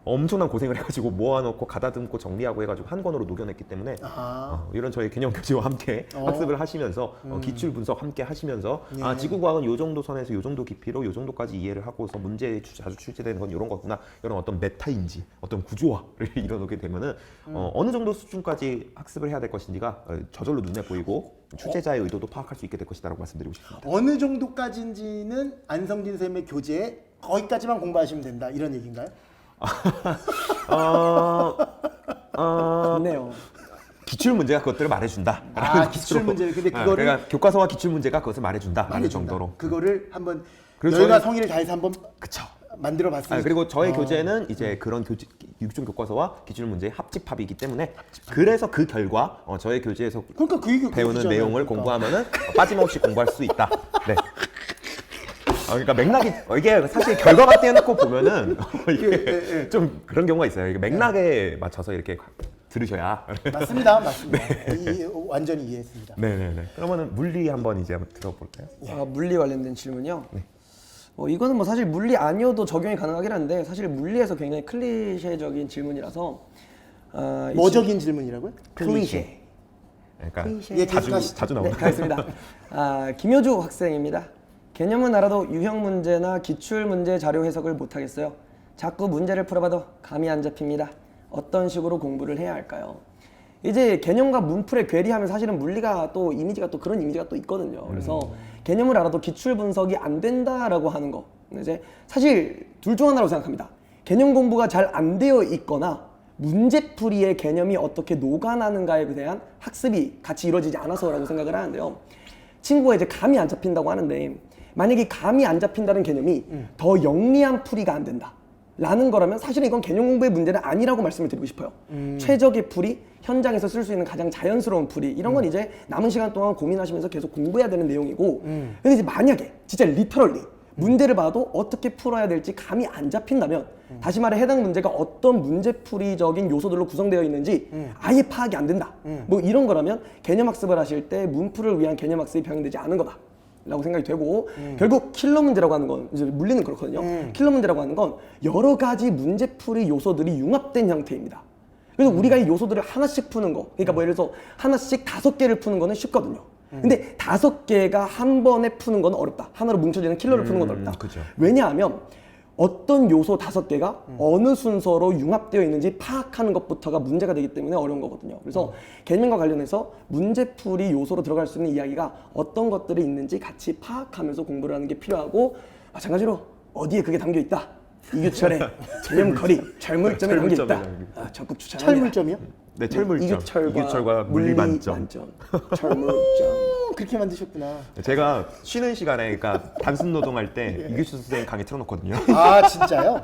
엄청난 고생을 해가지고 모아놓고 가다듬고 정리하고 해가지고 한 권으로 녹여냈기 때문에 이런 저희 개념 교재와 함께 학습을 하시면서 기출 분석 함께 하시면서 예. 지구과학은 요 정도 선에서 요 정도 깊이로 요 정도까지 이해를 하고서 문제에 자주 출제되는 건 이런 거구나, 이런 어떤 메타인지 어떤 구조화를 이뤄놓게 되면은 어느 정도 수준까지 학습을 해야 될 것인지가 저절로 눈에 보이고 출제자의 의도도 파악할 수 있게 될 것이다라고 말씀드리고 싶습니다. 어느 정도까지인지는 안성진 쌤의 교재에 거기까지만 공부하시면 된다 이런 얘기인가요? 좋네요. 기출 문제가 그것들을 말해준다. 기출 문제를 근데 그거를 그러니까 교과서와 기출 문제가 그것을 말해준다. 라는 말해준다. 정도로. 그거를 한번 그리고 열과 저희- 성의를 다해서 한번 그쵸. 만들어 봤습니다. 그리고 저의 교재는 이제 그런 6종 교과서와 기출 문제의 합집합이기 때문에 그래서 그 결과 저의 교재에서 그러니까 그 얘기 배우는 그거잖아요. 내용을 그러니까. 공부하면은 빠짐없이 공부할 수 있다. 네. 그러니까 맥락이 이게 사실 결과만 떼어놓고 보면은 이게 좀 그런 경우가 있어요. 이게 맥락에 맞춰서 이렇게 들으셔야. 맞습니다. 완전히 이해했습니다. 네네네. 그러면은 물리 한번 이제 한번 들어볼까요? 물리 관련된 질문이요. 이거는 뭐 사실 물리 아니어도 적용이 가능하긴 한데 사실 물리에서 굉장히 클리셰적인 질문이라서 뭐적인 질문이라고요? 클리셰. 그러니까 예, 자주 계속하시죠. 네, 나오는. 가겠습니다. 김효주 학생입니다. 개념은 알아도 유형 문제나 기출 문제 자료 해석을 못 하겠어요. 자꾸 문제를 풀어봐도 감이 안 잡힙니다. 어떤 식으로 공부를 해야 할까요? 이제 개념과 문풀의 괴리하면 사실은 물리가 또 이미지가 또 그런 이미지가 또 있거든요. 그래서 개념을 알아도 기출 분석이 안 된다라고 하는 거. 이제 사실 둘 중 하나라고 생각합니다. 개념 공부가 잘 안 되어 있거나 문제풀이의 개념이 어떻게 녹아나는가에 대한 학습이 같이 이루어지지 않아서라고 생각을 하는데요. 친구가 이제 감이 안 잡힌다고 하는데 만약에 감이 안 잡힌다는 개념이 더 영리한 풀이가 안 된다 라는 거라면 사실은 이건 개념 공부의 문제는 아니라고 말씀을 드리고 싶어요. 최적의 풀이, 현장에서 쓸 수 있는 가장 자연스러운 풀이, 이런 건 이제 남은 시간 동안 고민하시면서 계속 공부해야 되는 내용이고 근데 이제 만약에 진짜 리터럴리 문제를 봐도 어떻게 풀어야 될지 감이 안 잡힌다면 다시 말해 해당 문제가 어떤 문제풀이적인 요소들로 구성되어 있는지 아예 파악이 안 된다. 뭐 이런 거라면 개념 학습을 하실 때 문풀을 위한 개념 학습이 병행되지 않은 거다 라고 생각이 되고 결국 킬러 문제라고 하는 건 이제 물리는 그렇거든요. 킬러 문제라고 하는 건 여러 가지 문제풀이 요소들이 융합된 형태입니다. 그래서 우리가 이 요소들을 하나씩 푸는 거, 그러니까 뭐 예를 들어서 하나씩 5개를 푸는 거는 쉽거든요. 근데 5개가 한 번에 푸는 건 어렵다. 하나로 뭉쳐지는 킬러를 푸는 건 어렵다. 그죠. 왜냐하면 어떤 요소 5개가 어느 순서로 융합되어 있는지 파악하는 것부터가 문제가 되기 때문에 어려운 거거든요. 그래서 개념과 관련해서 문제풀이 요소로 들어갈 수 있는 이야기가 어떤 것들이 있는지 같이 파악하면서 공부를 하는 게 필요하고, 마찬가지로 어디에 그게 담겨 있다. 이규철의 개념 거리, 철물점에 담겨 있다. 적극 추천합니다. 철물점이요? 네, 철물점. 이규철과 물리 만점. 철물점. 그렇게 만드셨구나. 제가 쉬는 시간에 그러니까 단순 노동할 때 이규철 선생님 강의 틀어놓거든요. 아 진짜요?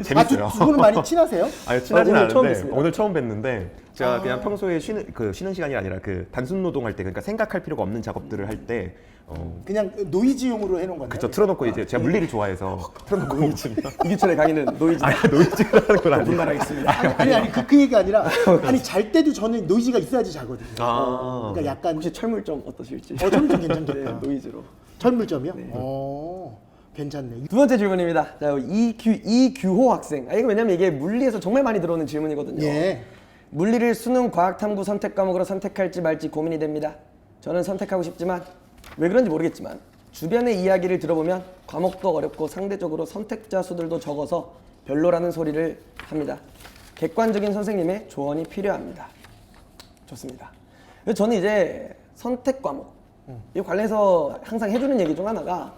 재밌어요. 두 분은 많이 친하세요? 아니 친하진 오늘 처음 않은데 뵀습니다. 오늘 처음 뵀는데 제가 그냥 평소에 쉬는 시간이 아니라 그 단순 노동할 때, 그러니까 생각할 필요가 없는 작업들을 할 때 그냥 노이즈용으로 해놓은 건데. 그쵸, 틀어놓고 이제 제가 물리를 좋아해서 틀어놓고 이규철의 강의는 노이즈. 노이즈를 하는 건 아니고. 분발하겠습니다. 아니 그 얘기가 아니라 아니 잘 때도 저는 노이즈가 있어야지 자거든요. 아. 그러니까 약간 혹시 철물점 어떠실지? 철물점 괜찮겠다. 네, 노이즈로. 철물점이요? 괜찮네. 두 번째 질문입니다. 자, 이규호 학생. 이거 왜냐면 이게 물리에서 정말 많이 들어오는 질문이거든요. 예. 물리를 수능 과학탐구 선택 과목으로 선택할지 말지 고민이 됩니다. 저는 선택하고 싶지만 왜 그런지 모르겠지만 주변의 이야기를 들어보면 과목도 어렵고 상대적으로 선택자 수들도 적어서 별로라는 소리를 합니다. 객관적인 선생님의 조언이 필요합니다. 좋습니다. 그래서 저는 이제 선택 과목 이 관련해서 항상 해주는 얘기 중 하나가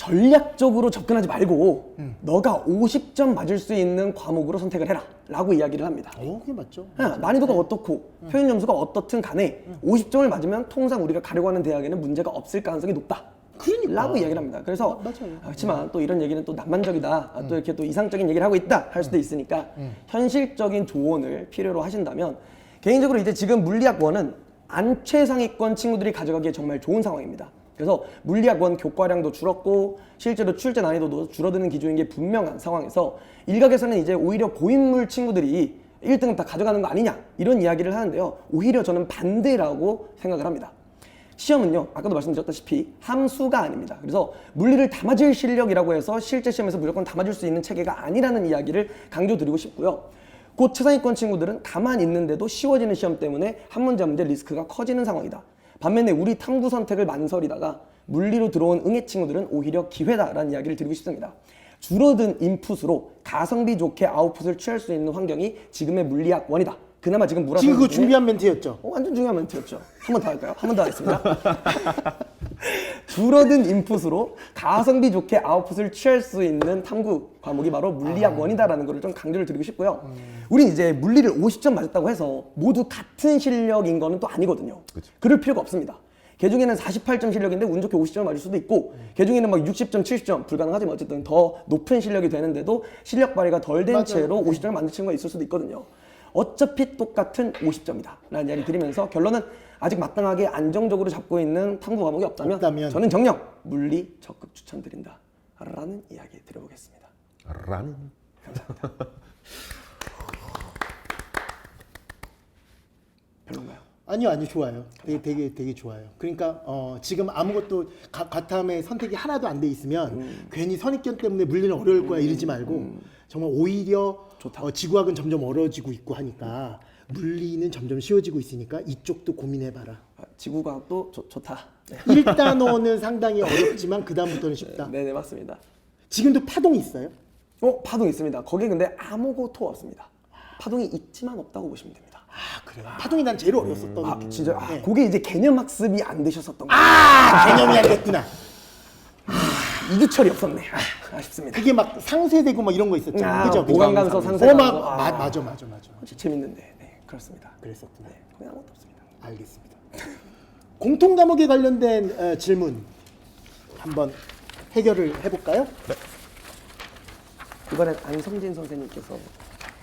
전략적으로 접근하지 말고 너가 50점 맞을 수 있는 과목으로 선택을 해라 라고 이야기를 합니다. 그게 맞죠. 난이도가 어떻고 표현 점수가 어떻든 간에 50점을 맞으면 통상 우리가 가려고 하는 대학에는 문제가 없을 가능성이 높다. 그러니까. 라고 이야기를 합니다. 그래서 맞아요. 그렇지만 또 이런 얘기는 또 낭만적이다. 또 이렇게 또 이상적인 얘기를 하고 있다 할 수도 있으니까 현실적인 조언을 필요로 하신다면 개인적으로 이제 지금 물리학 1은 안 최상위권 친구들이 가져가기에 정말 좋은 상황입니다. 그래서 물리학 1 교과량도 줄었고 실제로 출제 난이도도 줄어드는 기조인 게 분명한 상황에서 일각에서는 이제 오히려 고인물 친구들이 1등은 다 가져가는 거 아니냐 이런 이야기를 하는데요. 오히려 저는 반대라고 생각을 합니다. 시험은요, 아까도 말씀드렸다시피 함수가 아닙니다. 그래서 물리를 다 맞을 실력이라고 해서 실제 시험에서 무조건 다 맞을 수 있는 체계가 아니라는 이야기를 강조드리고 싶고요. 곧 최상위권 친구들은 가만히 있는데도 쉬워지는 시험 때문에 한 문제 한 문제 리스크가 커지는 상황이다. 반면에 우리 탐구 선택을 망설이다가 물리로 들어온 응애 친구들은 오히려 기회다라는 이야기를 드리고 싶습니다. 줄어든 인풋으로 가성비 좋게 아웃풋을 취할 수 있는 환경이 지금의 물리학 1이다. 그나마 지금 물학생 지금 그거 중에 준비한 멘트였죠. 완전 중요한 멘트였죠. 한 번 더 할까요? 한 번 더 하겠습니다. 줄어든 인풋으로 가성비 좋게 아웃풋을 취할 수 있는 탐구 과목이 바로 물리학 1이다라는 것을 좀 강조를 드리고 싶고요. 우린 이제 물리를 50점 맞았다고 해서 모두 같은 실력인 거는 또 아니거든요. 그럴 필요가 없습니다. 개 중에는 48점 실력인데 운 좋게 50점을 맞을 수도 있고 개 중에는 막 60점, 70점 불가능하지만 어쨌든 더 높은 실력이 되는데도 실력 발휘가 덜 된 채로 50점을 만든 친구가 있을 수도 있거든요. 어차피 똑같은 50점이다 라는 이야기 드리면서 결론은 아직 마땅하게 안정적으로 잡고 있는 탐구 과목이 없다면 저는 정녕 물리 적극 추천드린다 라는 이야기 드려보겠습니다. 라는 별론가요? 아니요, 좋아요. 되게 좋아요. 그러니까 지금 아무것도 과탐의 선택이 하나도 안 돼 있으면 괜히 선입견 때문에 물리는 어려울 거야 이러지 말고 정말 오히려 지구학은 점점 어려워지고 있고 하니까 물리는 점점 쉬워지고 있으니까 이쪽도 고민해봐라. 지구과학도 좋다. 네. 1단원은 상당히 어렵지만 그 다음부터는 쉽다. 네네 맞습니다. 지금도 파동이 있어요? 파동 있습니다. 거기에 근데 아무것도 없습니다. 파동이 있지만 없다고 보시면 됩니다. 그래요? 파동이 난 제일 어려웠었던. 진짜 네. 그게 이제 개념 학습이 안 되셨었던 거예요. 개념이 안 됐구나. 이주철이 없었네. 아쉽습니다. 그게 막 상쇄되고 막 이런 거 있었잖아. 그죠? 보강감소 상쇄감소. 맞아. 재밌는데. 네, 그렇습니다. 그랬었구나. 네, 거기 아무것도 없습니다. 알겠습니다. 공통 과목에 관련된 질문 한번 해결을 해볼까요? 이번엔 안성진 선생님께서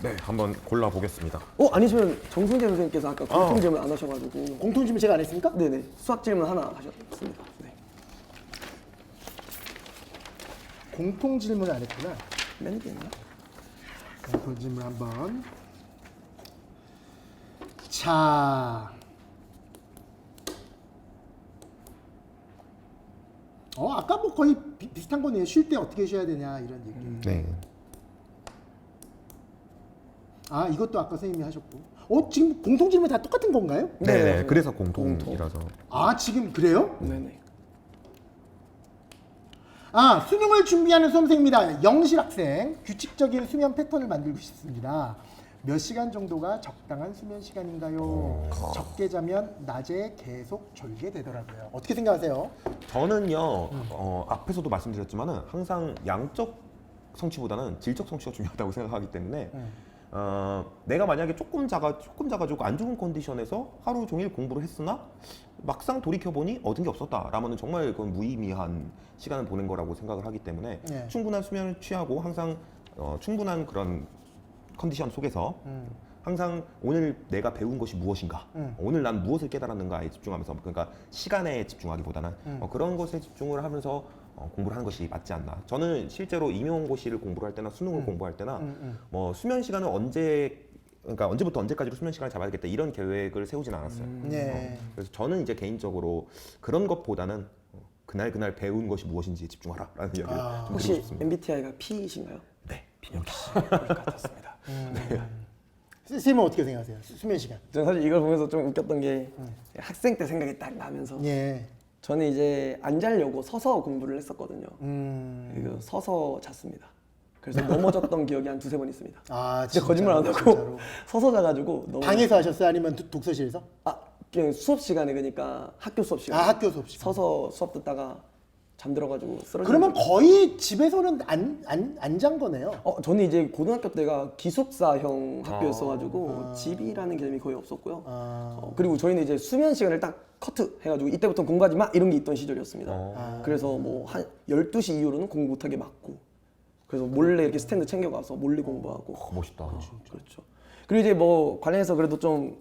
네, 한번 골라 보겠습니다. 아니시면 정승재 선생님께서 아까 공통 질문 안 하셔가지고 공통 질문 제가 안 했습니까? 네네 수학 질문 하나 하셨습니다. 네. 공통 질문 안 했구나. 맨 뒤에인가? 공통 질문 한번. 자, 아까 뭐 거의 비슷한 거네요. 쉴 때 어떻게 쉬어야 되냐 이런 얘기. 네. 이것도 아까 선생님이 하셨고. 지금 공통 질문 다 똑같은 건가요? 네. 그래서 공통이라서. 지금 그래요? 네네. 수능을 준비하는 수험생입니다. 영실 학생. 규칙적인 수면 패턴을 만들고 싶습니다. 몇 시간 정도가 적당한 수면 시간인가요? 적게 자면 낮에 계속 졸게 되더라고요. 어떻게 생각하세요? 저는요, 앞에서도 말씀드렸지만은 항상 양적 성취보다는 질적 성취가 중요하다고 생각하기 때문에 내가 만약에 조금 자가지고 안 좋은 컨디션에서 하루 종일 공부를 했으나 막상 돌이켜보니 얻은 게 없었다 라면은 정말 그건 무의미한 시간을 보낸 거라고 생각을 하기 때문에 충분한 수면을 취하고 항상 충분한 그런 컨디션 속에서 항상 오늘 내가 배운 것이 무엇인가, 오늘 난 무엇을 깨달았는가에 집중하면서, 그러니까 시간에 집중하기보다는 그런 것에 집중을 하면서 공부를 하는 것이 맞지 않나. 저는 실제로 임용고시를 공부를 할 때나 수능을 공부할 때나 뭐 수면 시간을 그러니까 언제부터 언제까지로 수면 시간을 잡아야겠다 이런 계획을 세우진 않았어요. 그래서 저는 이제 개인적으로 그런 것보다는 그날 배운 것이 무엇인지에 집중하라라는 이야기를 좀 드리고 혹시 싶습니다. MBTI가 P이신가요? 네, 역시 같았습니다. 선생님은 어떻게 생각하세요? 수면 시간. 저는 사실 이걸 보면서 좀 웃겼던 게 학생 때 생각이 딱 나면서 저는 이제 안 자려고 서서 공부를 했었거든요. 그리고 서서 잤습니다. 그래서 넘어졌던 기억이 한 2-3번 있습니다. 진짜 거짓말 안 하고 진짜로. 서서 자가지고 방에서 하셨어요? 아니면 독서실에서? 그냥 수업 시간에 그러니까 학교 수업 시간. 학교 수업 시간. 서서 수업 듣다가 잠들어가지고 쓰러져. 그러면 거의 집에서는 안 잔 거네요. 저는 이제 고등학교 때가 기숙사형 학교였어가지고 집이라는 개념이 거의 없었고요. 그리고 저희는 이제 수면 시간을 딱 커트 해가지고 이때부터 공부하지 마 이런 게 있던 시절이었습니다. 그래서 뭐 한 12시 이후로는 공부 못하게 막고, 그래서 몰래 이렇게 스탠드 챙겨가서 몰래 공부하고. 멋있다. 그렇죠. 그리고 이제 뭐 관련해서 그래도 좀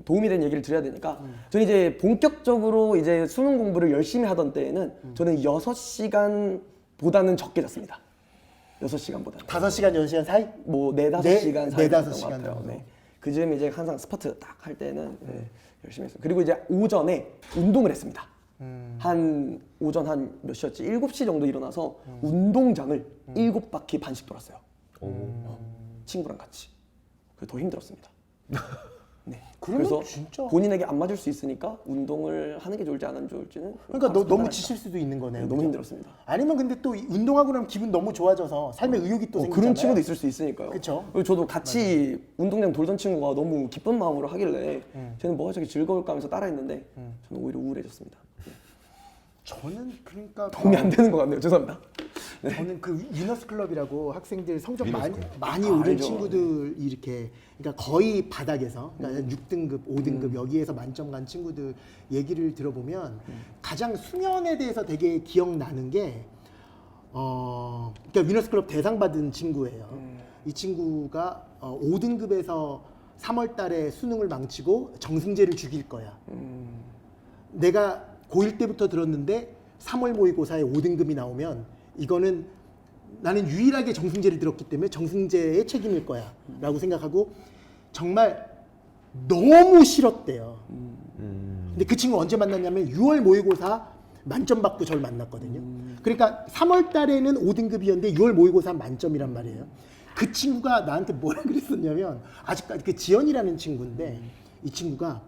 도움이 된 얘기를 드려야 되니까, 저는 이제 본격적으로 이제 수능 공부를 열심히 하던 때에는 저는 6시간보다는 적게 잤습니다. 6시간보다는. 5시간, 6시간 사이? 뭐 4, 5시간 네, 사이 4, 잤던 5시간 것 같아요. 정도. 네. 그즈음에 이제 항상 스퍼트 딱 할 때는 열심히 했어요. 그리고 이제 오전에 운동을 했습니다. 한 오전 한 몇 시였지? 7시 정도 일어나서 운동장을 7바퀴 반씩 돌았어요. 친구랑 같이. 그게 더 힘들었습니다. 네. 그러면 그래서 진짜- 본인에게 안 맞을 수 있으니까 운동을 하는 게 좋을지 안 좋을지는 그러니까 알아서 너무 판단하니까. 지칠 수도 있는 거네요. 너무 힘들었습니다. 아니면 근데 또 운동하고 나면 기분 너무 좋아져서 삶의 의욕이 또 생기잖아요. 그런 친구도 있을 수 있으니까요. 그쵸. 그리고 저도 같이 운동장 돌던 친구가 너무 기쁜 마음으로 하길래 쟤는 뭐가 저렇게 즐거울까 하면서 따라했는데 저는 오히려 우울해졌습니다. 저는 그러니까 도움이 안 되는 것 같네요. 죄송합니다. 저는 그 위너스 클럽이라고 학생들 성적 위너스 많이 오른 알죠. 친구들 이렇게, 그러니까 거의 바닥에서, 그러니까 6등급, 5등급 여기에서 만점 간 친구들 얘기를 들어보면 가장 수면에 대해서 되게 기억나는 게 그러니까 위너스 클럽 대상 받은 친구예요. 이 친구가 5등급에서 3월 달에 수능을 망치고 정승제를 죽일 거야. 내가 고1 때부터 들었는데 3월 모의고사에 5등급이 나오면 이거는 나는 유일하게 정승제를 들었기 때문에 정승제의 책임일 거야 라고 생각하고 정말 너무 싫었대요. 근데 그 친구 언제 만났냐면 6월 모의고사 만점 받고 저를 만났거든요. 그러니까 3월 달에는 5등급이었는데 6월 모의고사 만점이란 말이에요. 그 친구가 나한테 뭐라 그랬었냐면, 아직까지 그 지연이라는 친구인데 이 친구가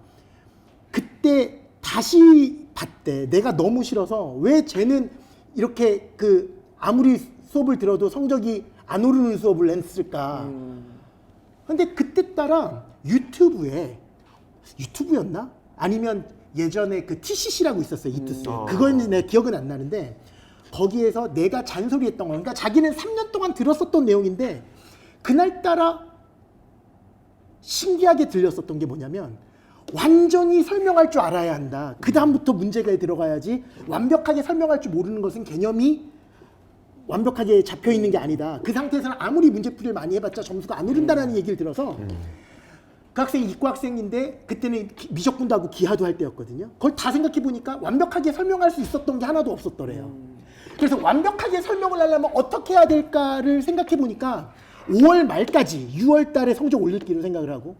그때 다시 봤대. 내가 너무 싫어서 왜 쟤는 이렇게 그 아무리 수업을 들어도 성적이 안 오르는 수업을 했을까. 근데 그때 따라 유튜브였나? 아니면 예전에 그 TCC라고 있었어요. 이투스. 그거였는지 내가 기억은 안 나는데 거기에서 내가 잔소리했던 거, 그러니까 자기는 3년 동안 들었었던 내용인데 그날따라 신기하게 들렸었던 게 뭐냐면, 완전히 설명할 줄 알아야 한다. 그 다음부터 문제가 들어가야지. 완벽하게 설명할 줄 모르는 것은 개념이 완벽하게 잡혀 있는 게 아니다. 그 상태에서는 아무리 문제풀이를 많이 해봤자 점수가 안 오른다라는 얘기를 들어서 그 학생이 이과 학생인데 그때는 미적분도 하고 기하도 할 때였거든요. 그걸 다 생각해 보니까 완벽하게 설명할 수 있었던 게 하나도 없었더래요. 그래서 완벽하게 설명을 하려면 어떻게 해야 될까를 생각해 보니까 5월 말까지 6월 달에 성적 올릴기로 생각을 하고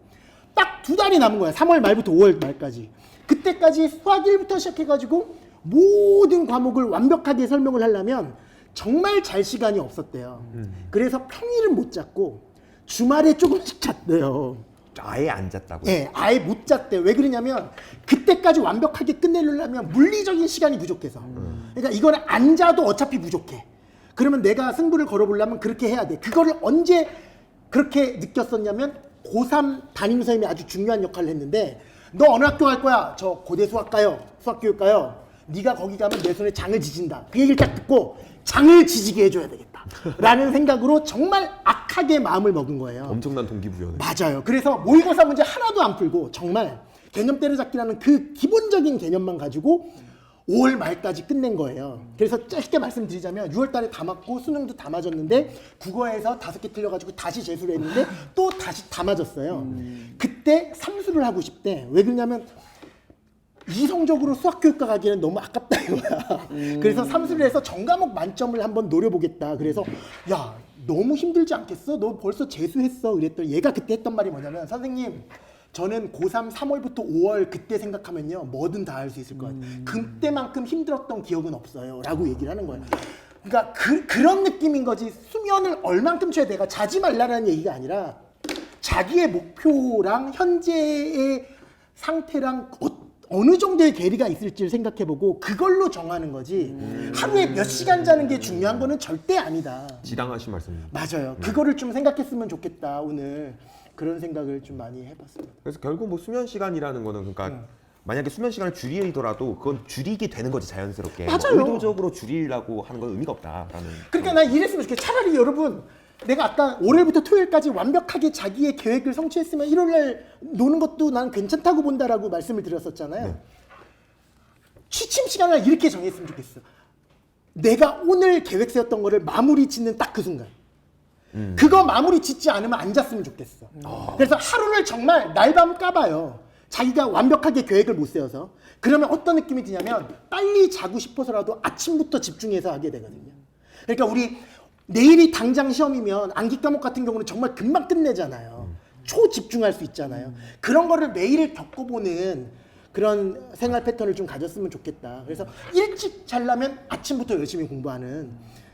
딱 2달이 남은 거야. 3월 말부터 5월 말까지. 그때까지 수학 1부터 시작해가지고 모든 과목을 완벽하게 설명을 하려면 정말 잘 시간이 없었대요. 그래서 평일은 못 잤고 주말에 조금씩 잤대요. 아예 안 잤다고요? 예, 아예 못 잤대요. 왜 그러냐면 그때까지 완벽하게 끝내려면 물리적인 시간이 부족해서. 그러니까 이거는 안 자도 어차피 부족해. 그러면 내가 승부를 걸어보려면 그렇게 해야 돼. 그거를 언제 그렇게 느꼈었냐면 고3 담임선생님이 아주 중요한 역할을 했는데, 너 어느 학교 갈 거야? 저 고대 수학과요. 수학교육과요. 네가 거기 가면 내 손에 장을 지진다. 그 얘기를 딱 듣고 장을 지지게 해줘야 되겠다 라는 생각으로 정말 악하게 마음을 먹은 거예요. 엄청난 동기부여네. 맞아요. 그래서 모의고사 문제 하나도 안 풀고 정말 개념 때려잡기라는 그 기본적인 개념만 가지고 5월 말까지 끝낸 거예요. 그래서 짧게 말씀드리자면 6월 달에 다 맞고 수능도 다 맞았는데 국어에서 5개 틀려가지고 다시 재수를 했는데 또 다시 다 맞았어요. 그때 삼수를 하고 싶대. 왜 그러냐면 이성적으로 수학교육과 가기에는 너무 아깝다 이거야. 그래서 삼수를 해서 전과목 만점을 한번 노려보겠다. 그래서 야, 너무 힘들지 않겠어? 너 벌써 재수했어. 그랬더니 얘가 그때 했던 말이 뭐냐면, 선생님 저는 고3 3월부터 5월 그때 생각하면요 뭐든 다 할 수 있을 것 같아요. 그때만큼 힘들었던 기억은 없어요 라고 얘기를 하는 거예요. 그러니까 그런 느낌인 거지. 수면을 얼만큼 쳐야 내가 자지 말라는 얘기가 아니라 자기의 목표랑 현재의 상태랑 어느 정도의 괴리가 있을지를 생각해보고 그걸로 정하는 거지. 하루에 몇 시간 자는 게 중요한 거는 절대 아니다. 지당하신 말씀입니다. 맞아요. 그거를 좀 생각했으면 좋겠다. 오늘 그런 생각을 좀 많이 해봤습니다. 그래서 결국 뭐 수면 시간이라는 거는 그러니까 만약에 수면 시간을 줄이더라도 그건 줄이게 되는 거지 자연스럽게. 맞아요. 의도적으로 줄이려고 하는 건 의미가 없다라는. 그러니까 난 이랬으면 좋겠어. 차라리 여러분 내가 아까 월요일부터 토요일까지 완벽하게 자기의 계획을 성취했으면 일요일날 노는 것도 난 괜찮다고 본다라고 말씀을 드렸었잖아요. 네. 취침 시간을 이렇게 정했으면 좋겠어. 내가 오늘 계획 세웠던 거를 마무리 짓는 딱 그 순간. 그거 마무리 짓지 않으면 안 잤으면 좋겠어. 그래서 하루를 정말 날밤 까봐요. 자기가 완벽하게 계획을 못 세워서. 그러면 어떤 느낌이 드냐면 빨리 자고 싶어서라도 아침부터 집중해서 하게 되거든요. 그러니까 우리 내일이 당장 시험이면 암기 과목 같은 경우는 정말 금방 끝내잖아요. 초집중할 수 있잖아요. 그런 거를 매일 겪어보는 그런 생활 패턴을 좀 가졌으면 좋겠다. 그래서 일찍 자려면 아침부터 열심히 공부하는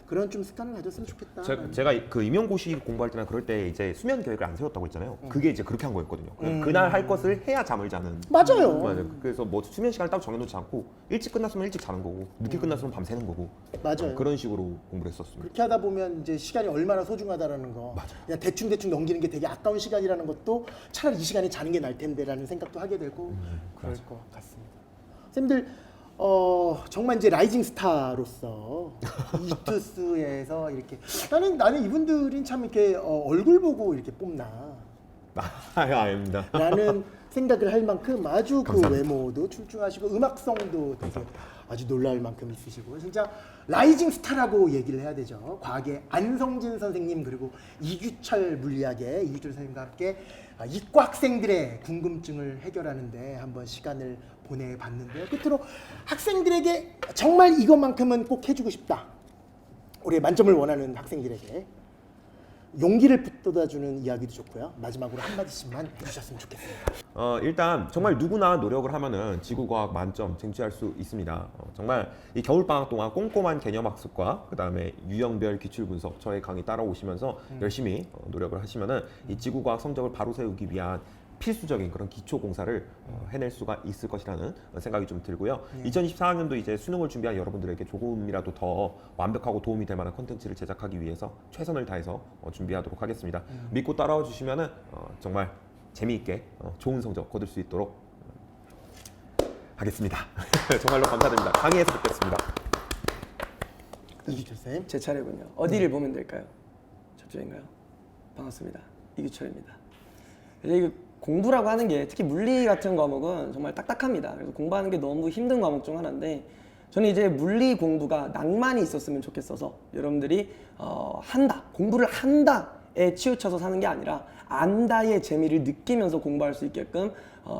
그런 좀 습관을 가졌으면 좋겠다. 제가 그 임용고시 공부할 때나 그럴 때 이제 수면 계획을 안 세웠다고 했잖아요. 그게 이제 그렇게 한 거였거든요. 그날 할 것을 해야 잠을 자는. 맞아요. 맞아요. 그래서 뭐 수면 시간을 따로 정해놓지 않고 일찍 끝났으면 일찍 자는 거고 늦게 끝났으면 밤새는 거고. 맞아요. 그런 식으로 공부를 했었습니다. 그렇게 하다 보면 이제 시간이 얼마나 소중하다라는 거, 그냥 대충 넘기는 게 되게 아까운 시간이라는 것도 차라리 이 시간에 자는 게 나을 텐데라는 생각도 하게 되고 그럴 것 같습니다. 쌤들 정말 이제 라이징 스타로서 이투스에서 이렇게 나는 이분들이 참 이렇게 얼굴 보고 이렇게 뽑나 아닙니다. 라는 생각을 할 만큼 아주 그 감사합니다. 외모도 출중하시고 음악성도 되게 아주 놀라울 만큼 있으시고 진짜 라이징 스타라고 얘기를 해야 되죠. 과학의 안성진 선생님 그리고 이규철 물리학의 이규철 선생님과 함께 이과 학생들의 궁금증을 해결하는데 한번 시간을 보내봤는데요. 끝으로 학생들에게 정말 이것만큼은 꼭 해주고 싶다. 우리 만점을 원하는 학생들에게 용기를 북돋아주는 이야기도 좋고요. 마지막으로 한마디씩만 해주셨으면 좋겠습니다. 일단 정말 누구나 노력을 하면은 지구과학 만점 쟁취할 수 있습니다. 정말 이 겨울방학 동안 꼼꼼한 개념학습과 그 다음에 유형별 기출 분석 저의 강의 따라오시면서 열심히 노력을 하시면은 이 지구과학 성적을 바로 세우기 위한 필수적인 그런 기초 공사를 해낼 수가 있을 것이라는 생각이 좀 들고요. 2024학년도 이제 수능을 준비한 여러분들에게 조금이라도 더 완벽하고 도움이 될 만한 콘텐츠를 제작하기 위해서 최선을 다해서 준비하도록 하겠습니다. 믿고 따라와 주시면은 정말 재미있게 좋은 성적 거둘 수 있도록 하겠습니다. 정말로 감사드립니다. 강의에서 뵙겠습니다. 이규철 쌤. 제 차례군요. 어디를 보면 될까요? 저쪽인가요? 반갑습니다. 이규철입니다. 이제 공부라고 하는 게 특히 물리 같은 과목은 정말 딱딱합니다. 그래서 공부하는 게 너무 힘든 과목 중 하나인데 저는 이제 물리 공부가 낭만이 있었으면 좋겠어서 여러분들이 공부를 한다에 치우쳐서 사는 게 아니라 안다의 재미를 느끼면서 공부할 수 있게끔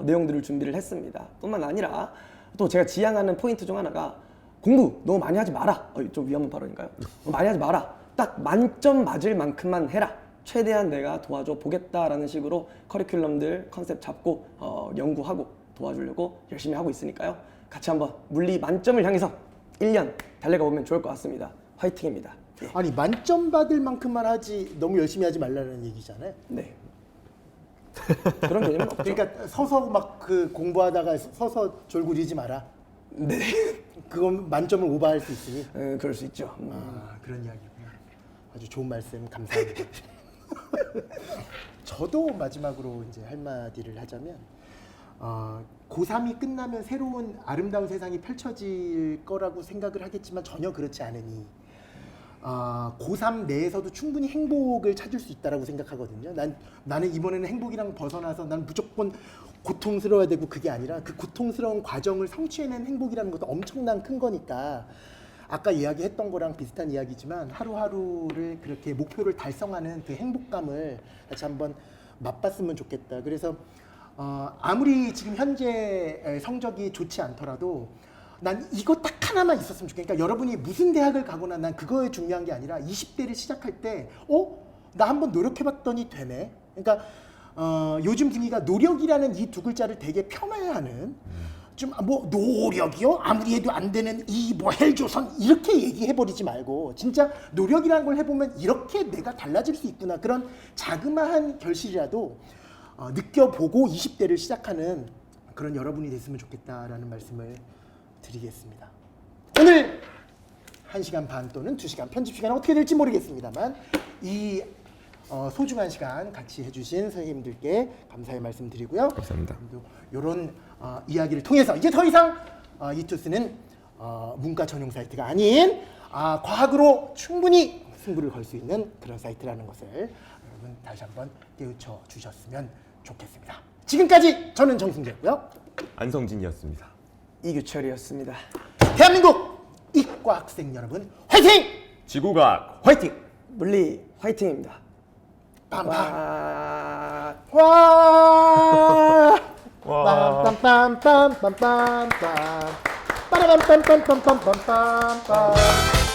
내용들을 준비를 했습니다. 뿐만 아니라 또 제가 지향하는 포인트 중 하나가 공부 너무 많이 하지 마라. 좀 위험한 발언인가요? 많이 하지 마라. 딱 만점 맞을 만큼만 해라. 최대한 내가 도와줘 보겠다라는 식으로 커리큘럼들 컨셉 잡고 연구하고 도와주려고 열심히 하고 있으니까요. 같이 한번 물리 만점을 향해서 1년 달려가 보면 좋을 것 같습니다. 화이팅입니다. 예. 아니 만점 받을 만큼만 하지 너무 열심히 하지 말라는 얘기잖아요. 네. 그런 개념은 없죠. 그러니까 서서 막 그 공부하다가 서서 졸구리지 마라. 네. 그건 만점을 오버할 수 있으니. 그럴 수 있죠. 그런 이야기구나. 아주 좋은 말씀 감사합니다. 저도 마지막으로 이제 할 마디를 하자면 고3이 끝나면 새로운 아름다운 세상이 펼쳐질 거라고 생각을 하겠지만 전혀 그렇지 않으니 고3 내에서도 충분히 행복을 찾을 수 있다라고 생각하거든요. 나는 이번에는 행복이랑 벗어나서 난 무조건 고통스러워야 되고 그게 아니라 그 고통스러운 과정을 성취해낸 행복이라는 것도 엄청난 큰 거니까 아까 이야기했던 거랑 비슷한 이야기지만 하루하루를 그렇게 목표를 달성하는 그 행복감을 같이 한번 맛봤으면 좋겠다. 그래서 아무리 지금 현재 성적이 좋지 않더라도 난 이거 딱 하나만 있었으면 좋겠다. 그러니까 여러분이 무슨 대학을 가거나 난 그거에 중요한 게 아니라 20대를 시작할 때 나 한번 노력해봤더니 되네. 그러니까 요즘 분위기가 노력이라는 이 두 글자를 되게 폄하하는 좀 뭐 노력이요? 아무리 해도 안 되는 이 뭐 헬조선 이렇게 얘기해버리지 말고 진짜 노력이라는 걸 해보면 이렇게 내가 달라질 수 있구나 그런 자그마한 결실이라도 느껴보고 20대를 시작하는 그런 여러분이 됐으면 좋겠다라는 말씀을 드리겠습니다. 오늘 1시간 반 또는 2시간 편집 시간은 어떻게 될지 모르겠습니다만 이 소중한 시간 같이 해주신 선생님들께 감사의 말씀 드리고요. 감사합니다. 이런 이야기를 통해서 이제 더 이상 이투스는 문과 전용 사이트가 아닌 과학으로 충분히 승부를 걸 수 있는 그런 사이트라는 것을 여러분 다시 한번 깨우쳐 주셨으면 좋겠습니다. 지금까지 저는 정승재였고요. 안성진이었습니다. 이규철이었습니다. 대한민국 이과 학생 여러분 화이팅! 지구과학 화이팅! 물리 화이팅입니다. 빰빰 와. 와 빰빰빰빰빰빰빰 빠라밤빰빰빰빰빰빰빰